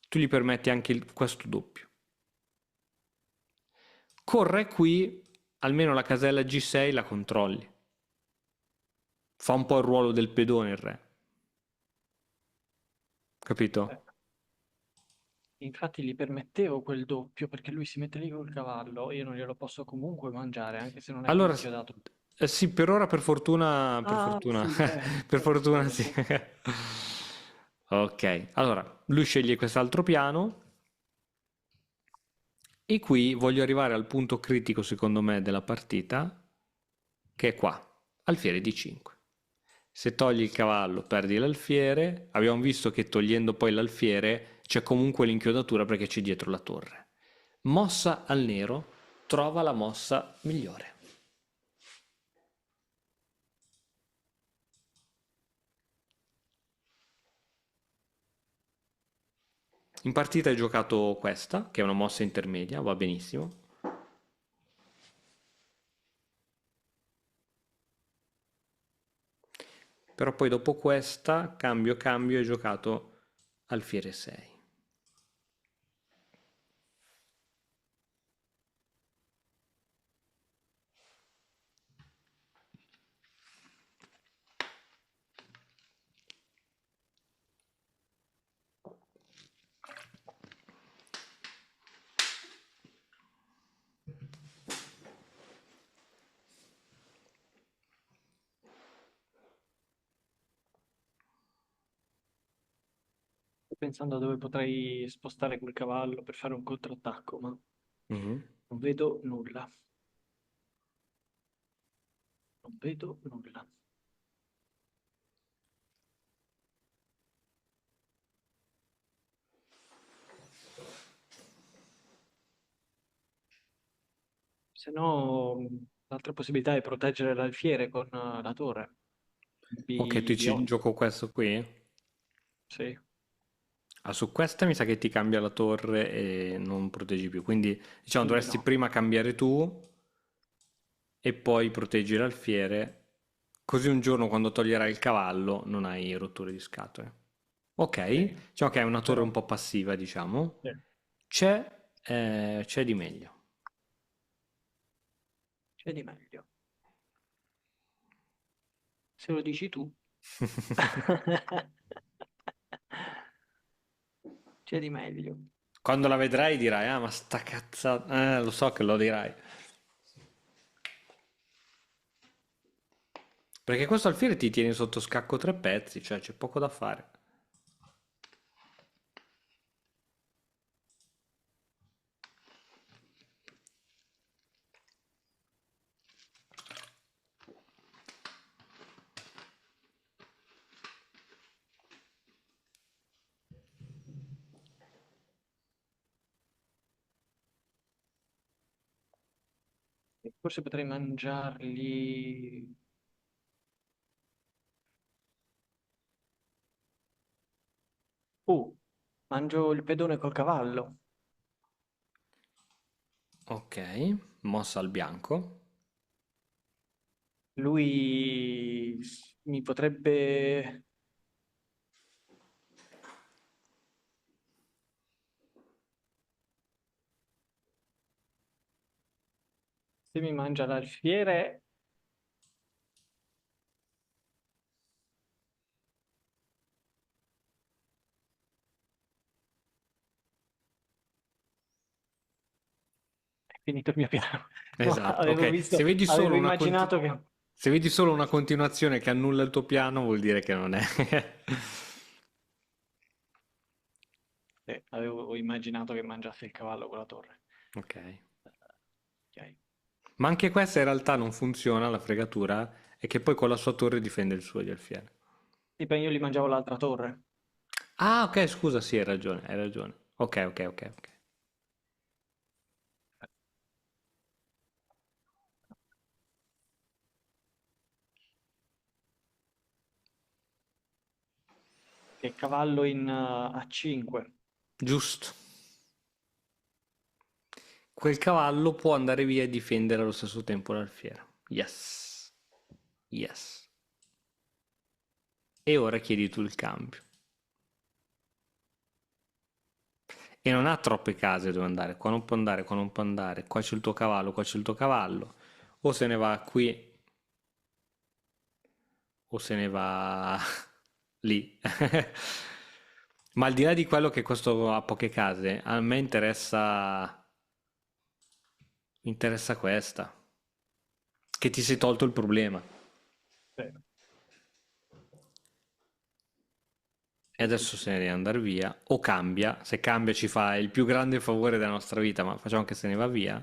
tu gli permetti anche questo doppio. Con re qui, almeno la casella G6 la controlli. Fa un po' il ruolo del pedone il re. Eh, Capito? Infatti gli permettevo quel doppio perché lui si mette lì col cavallo e io non glielo posso comunque mangiare anche se non è più Allora, inchiodato. sì, per ora per Ah, fortuna, sì, per fortuna scusa. sì. Ok, allora, lui sceglie quest'altro piano e qui voglio arrivare al punto critico secondo me della partita, che è qua, alfiere di 5. Se togli il cavallo perdi l'alfiere, abbiamo visto che togliendo poi l'alfiere c'è comunque l'inchiodatura perché c'è dietro la torre. Mossa al nero, trova la mossa migliore. In partita hai giocato questa, che è una mossa intermedia, va benissimo. Però poi dopo questa, cambio, cambio, hai giocato alfiere 6. Sto pensando a dove potrei spostare quel cavallo per fare un contrattacco, ma Mhm. non vedo nulla. Non vedo nulla. Se no, l'altra possibilità è proteggere l'alfiere con la torre. Ok, tu ci B8, gioco questo qui? sì. Ah, su questa mi sa che ti cambia la torre e non proteggi più. Quindi, diciamo, Quindi dovresti no. prima cambiare tu e poi proteggi l'alfiere. Così un giorno quando toglierai il cavallo non hai rotture di scatole. Ok, Sì, diciamo che è una torre però un po' passiva, diciamo. sì. C'è di meglio. C'è di meglio. Se lo dici tu. C'è di meglio. Quando la vedrai dirai, ah, ma sta cazzata, lo so che lo dirai. Perché questo alfiere ti tiene sotto scacco 3 pezzi, cioè c'è poco da fare. Forse potrei mangiarli. Uh, mangio il pedone col cavallo. Ok, mossa al bianco. Lui mi potrebbe. Se mi mangia l'alfiere, è finito il mio piano. No, Esatto, ok. avevo immaginato che. Se vedi solo una continuazione che annulla il tuo piano, vuol dire che non è. Avevo immaginato che mangiasse il cavallo con la torre. Ok. Ok. Ma anche questa in realtà non funziona, la fregatura, è che poi con la sua torre difende il suo di alfiere. Tipo, io gli mangiavo l'altra torre. Ah, ok, scusa, sì, hai ragione, hai ragione. Ok, ok, ok, ok. Che cavallo in A5. Giusto. Quel cavallo può andare via e difendere allo stesso tempo l'alfiere. Yes. Yes. E ora chiedi tu il cambio. E non ha troppe case dove andare. Qua non può andare, qua non può andare. Qua c'è il tuo cavallo, qua c'è il tuo cavallo. O se ne va qui, o se ne va lì. Ma al di là di quello che questo ha poche case, a me interessa questa. Che ti sei tolto il problema. Sì, E sì, sì, adesso sì. se ne deve andare via. O cambia. Se cambia ci fa il più grande favore della nostra vita, ma facciamo che se ne va via.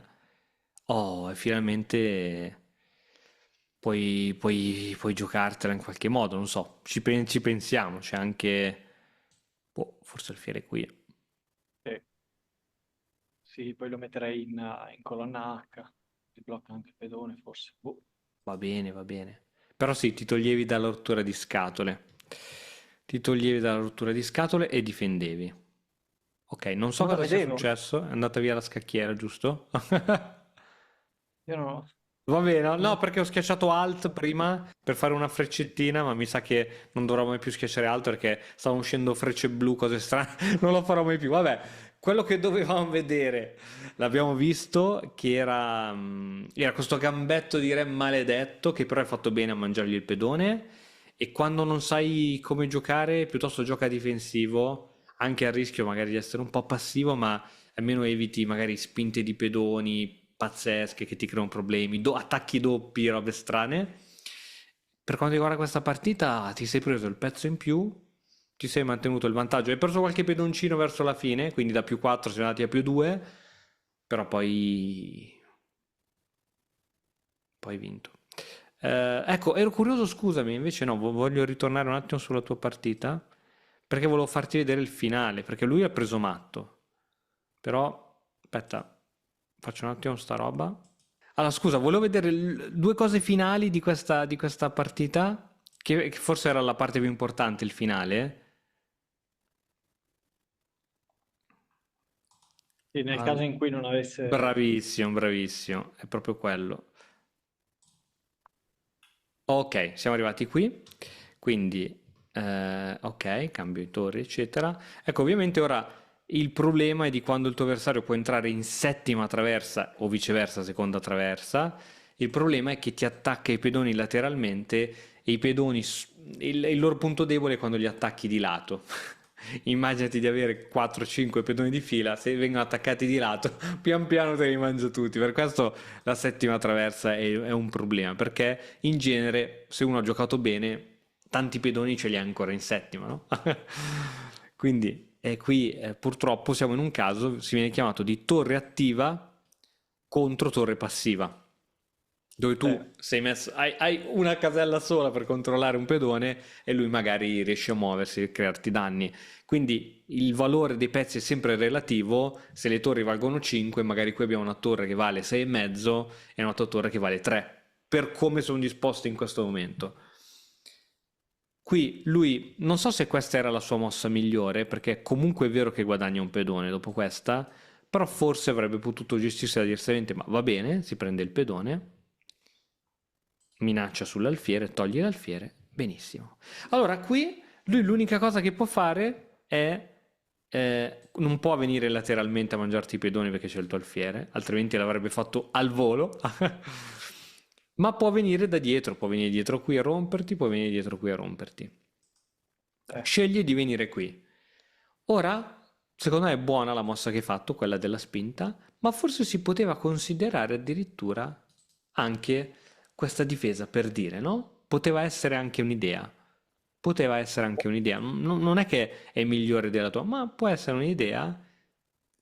Oh, e finalmente puoi giocartela in qualche modo, non so. Ci pensiamo. C'è anche. Boh, forse il fiere qui. Sì. Sì, poi lo metterei in colonna H. Si blocca anche il pedone, forse. Boh. Va bene, va bene. Però sì, ti toglievi dalla rottura di scatole. Ti toglievi dalla rottura di scatole e difendevi. Ok, non so Non la cosa sia vedevo. successo. È andata via la scacchiera, giusto? Io non, Va bene, no, Eh, perché ho schiacciato Alt prima per fare una freccettina, ma mi sa che non dovrò mai più schiacciare Alt perché stavano uscendo frecce blu, cose strane, non lo farò mai più. Vabbè, quello che dovevamo vedere l'abbiamo visto, che era questo gambetto di re maledetto che però è fatto bene a mangiargli il pedone e quando non sai come giocare, piuttosto gioca difensivo, anche a rischio magari di essere un po' passivo, ma almeno eviti magari spinte di pedoni pazzesche che ti creano problemi, attacchi doppi, robe strane. Per quanto riguarda questa partita, ti sei preso il pezzo in più, ti sei mantenuto il vantaggio, hai perso qualche pedoncino verso la fine, quindi da più 4 sei andati a più 2, però poi hai vinto. Ecco, ero curioso, scusami, invece no, voglio ritornare un attimo sulla tua partita, perché volevo farti vedere il finale, perché lui ha preso matto. Però, aspetta, faccio un attimo sta roba. Allora, scusa, volevo vedere due cose finali di questa partita, che forse era la parte più importante, il finale. sì, nel Al- caso in cui non avesse... Bravissimo, bravissimo, è proprio quello. Ok, siamo arrivati qui, quindi ok, cambio i torri, eccetera. Ecco, ovviamente ora il problema è di quando il tuo avversario può entrare in settima traversa o viceversa, seconda traversa. Il problema è che ti attacca i pedoni lateralmente e i pedoni, il loro punto debole è quando li attacchi di lato. Immaginati di avere 4-5 pedoni di fila, se vengono attaccati di lato, pian piano te li mangia tutti. Per questo la settima traversa è un problema, perché in genere, se uno ha giocato bene, tanti pedoni ce li ha ancora in settima, no? Quindi qui purtroppo siamo in un caso, si viene chiamato di torre attiva contro torre passiva, dove tu sei messo, hai una casella sola per controllare un pedone e lui magari riesce a muoversi e crearti danni. Quindi il valore dei pezzi è sempre relativo, se le torri valgono 5, magari qui abbiamo una torre che vale 6,5 e un'altra torre che vale 3, per come sono disposte in questo momento. Qui lui, non so se questa era la sua mossa migliore, perché comunque è vero che guadagna un pedone dopo questa, però forse avrebbe potuto gestirsi diversamente, ma va bene, si prende il pedone, minaccia sull'alfiere, toglie l'alfiere, benissimo. Allora qui lui l'unica cosa che può fare è non può venire lateralmente a mangiarti i pedoni perché c'è il tuo alfiere, altrimenti l'avrebbe fatto al volo. Ma può venire da dietro, può venire dietro qui a romperti, può venire dietro qui a romperti. Sceglie di venire qui. Ora, secondo me è buona la mossa che hai fatto, quella della spinta, ma forse si poteva considerare addirittura anche questa difesa per dire, no? Poteva essere anche un'idea. Poteva essere anche un'idea. Non è che è migliore della tua, ma può essere un'idea.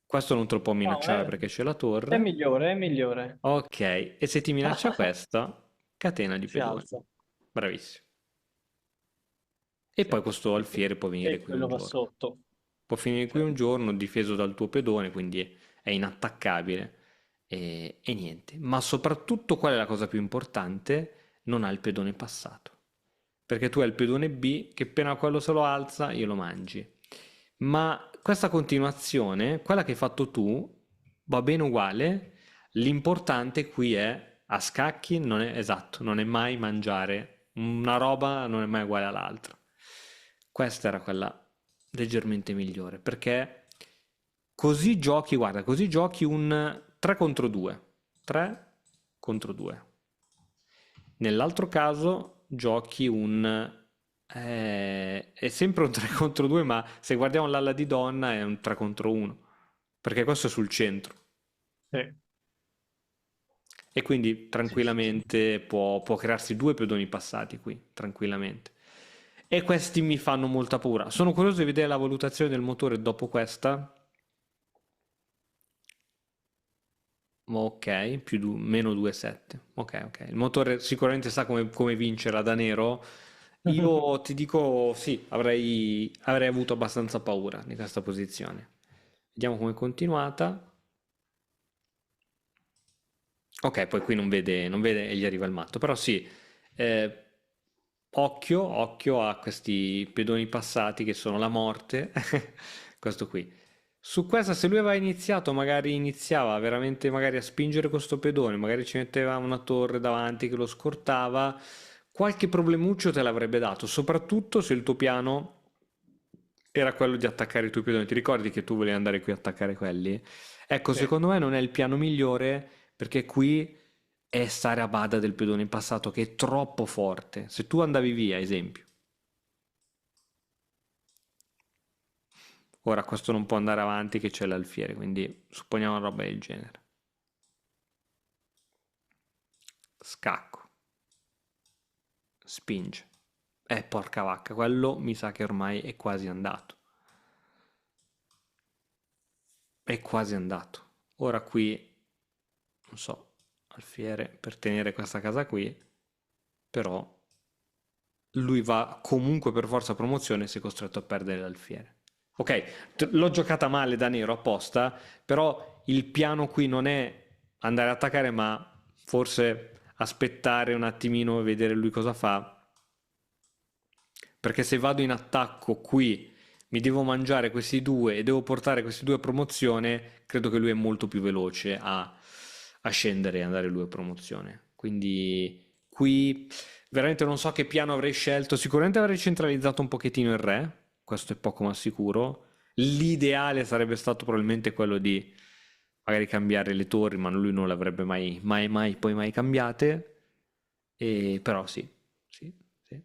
Questo non te lo può No, minacciare perché c'è la è torre. migliore, è migliore. Ok, e se ti minaccia questo, catena di Si pedoni. alza. Bravissimo. E Sì. poi questo alfiere può venire E qui un quello va giorno. sotto. Può finire Sì. qui un giorno difeso dal tuo pedone, quindi è inattaccabile e niente. Ma soprattutto qual è la cosa più importante? Non ha il pedone passato. Perché tu hai il pedone B che appena quello se lo alza, io lo mangi. Ma questa continuazione, quella che hai fatto tu, va bene uguale. L'importante qui è a scacchi, non è esatto, non è mai mangiare una roba, non è mai uguale all'altra. Questa era quella leggermente migliore perché così giochi, guarda, così giochi un 3 contro 2. 3 contro 2. Nell'altro caso giochi è sempre un 3 contro 2, ma se guardiamo l'ala di donna è un 3 contro 1, perché questo è sul centro. Sì. E quindi Sì, sì, sì. tranquillamente può crearsi due pedoni passati qui, tranquillamente. E questi mi fanno molta paura. Sono curioso di vedere la valutazione del motore dopo questa. Ok, meno 2,7. Ok, ok. Il motore sicuramente sa come vincerla da nero. Io ti dico sì, avrei avuto abbastanza paura di questa posizione. Vediamo come è continuata. Ok, poi qui non vede e gli arriva il matto. Però sì, eh, occhio a questi pedoni passati che sono la morte. Questo qui. Su questa, se lui aveva iniziato, magari iniziava veramente magari a spingere questo pedone, magari ci metteva una torre davanti che lo scortava, qualche problemuccio te l'avrebbe dato, soprattutto se il tuo piano era quello di attaccare i tuoi pedoni. Ti ricordi che tu volevi andare qui a attaccare quelli? Ecco, Sì. secondo me non è il piano migliore perché qui è stare a bada del pedone in passato che è troppo forte. Se tu andavi via, esempio. Ora questo non può andare avanti che c'è l'alfiere, quindi supponiamo una roba del genere. Scacco. Spinge. Porca vacca, quello mi sa che ormai è quasi andato. È quasi andato. Ora qui, non so, alfiere per tenere questa casa qui, però lui va comunque per forza a promozione e si è costretto a perdere l'alfiere. Ok, l'ho giocata male da nero apposta, però il piano qui non è andare a attaccare, ma forse aspettare un attimino e vedere lui cosa fa. Perché se vado in attacco qui, mi devo mangiare questi due e devo portare questi due a promozione, credo che lui è molto più veloce a scendere e andare lui a promozione. Quindi qui veramente non so che piano avrei scelto. Sicuramente avrei centralizzato un pochettino il re, questo è poco ma sicuro. L'ideale sarebbe stato probabilmente quello di magari cambiare le torri, ma lui non le avrebbe mai poi mai cambiate. Però sì, sì, sì.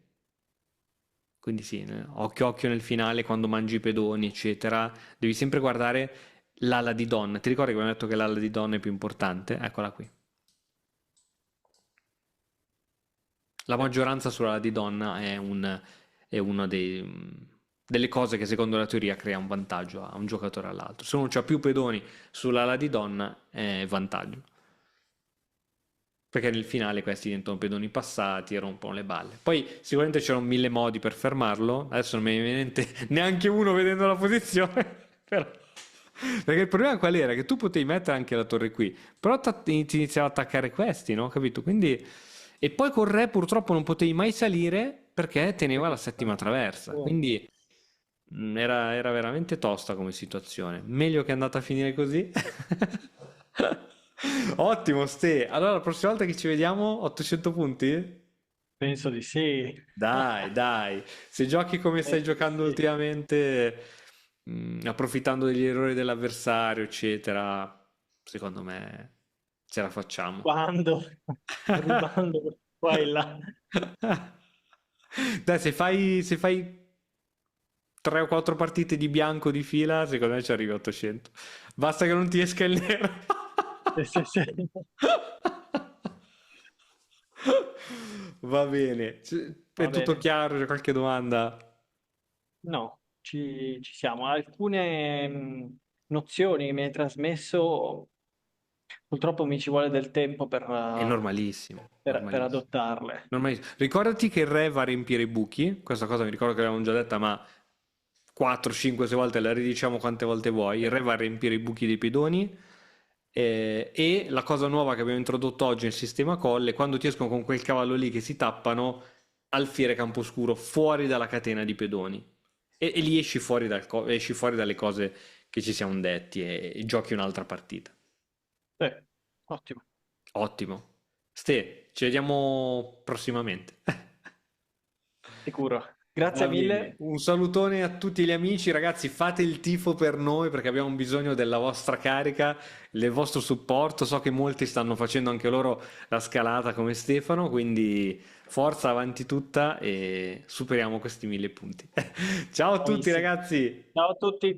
Quindi sì, occhio occhio nel finale quando mangi i pedoni, eccetera. Devi sempre guardare l'ala di donna. Ti ricordi che abbiamo detto che l'ala di donna è più importante? Eccola qui. La Sì. maggioranza sull'ala di donna è una delle cose che secondo la teoria crea un vantaggio a un giocatore all'altro. Se uno ha più pedoni sull'ala di donna è vantaggio. Perché nel finale questi diventano pedoni passati e rompono le balle. Poi sicuramente c'erano mille modi per fermarlo. Adesso non mi viene in mente neanche uno vedendo la posizione. Però... Perché il problema qual era? Che tu potevi mettere anche la torre qui, però ti iniziava a attaccare questi, no? Capito? Quindi... E poi col re purtroppo non potevi mai salire perché teneva la settima traversa. Oh, Quindi era veramente tosta come situazione. Meglio che è andata a finire così. Ottimo, Ste. Allora, la prossima volta che ci vediamo, 800 punti? penso di sì. Dai, dai. Se giochi come stai Penso di giocando sì. ultimamente, approfittando degli errori dell'avversario, eccetera, secondo me ce la facciamo. Quando? Rubando qua e là. Dai, se fai 3 o 4 partite di bianco di fila, secondo me ci arrivi a 800. Basta che non ti esca il nero. Sì, sì, sì. Va bene. È Va tutto bene. chiaro? C'è qualche domanda? No, ci siamo. Alcune nozioni che mi hai trasmesso, purtroppo mi ci vuole del tempo È normalissimo, per normalissimo. adottarle. Normalissimo. Ricordati che il re va a riempire i buchi. Questa cosa mi ricordo che l'avevamo già detta, ma 4, 5, 6 volte la ridiciamo quante volte vuoi. Sì. Il re va a riempire i buchi dei pedoni. E la cosa nuova che abbiamo introdotto oggi nel sistema colle, quando ti escono con quel cavallo lì che si tappano, alfiere camposcuro fuori dalla catena di pedoni. E lì esci fuori dalle cose che ci siamo detti e giochi un'altra partita. Sì, ottimo, Ottimo. Ste, ci vediamo prossimamente. sicuro. Va Grazie bene, mille. un salutone a tutti gli amici, ragazzi, fate il tifo per noi perché abbiamo bisogno della vostra carica, del vostro supporto. So che molti stanno facendo anche loro la scalata come Stefano, quindi forza avanti tutta e superiamo questi 1000 punti. Ciao a tutti Bravissimi. ragazzi! Ciao a tutti.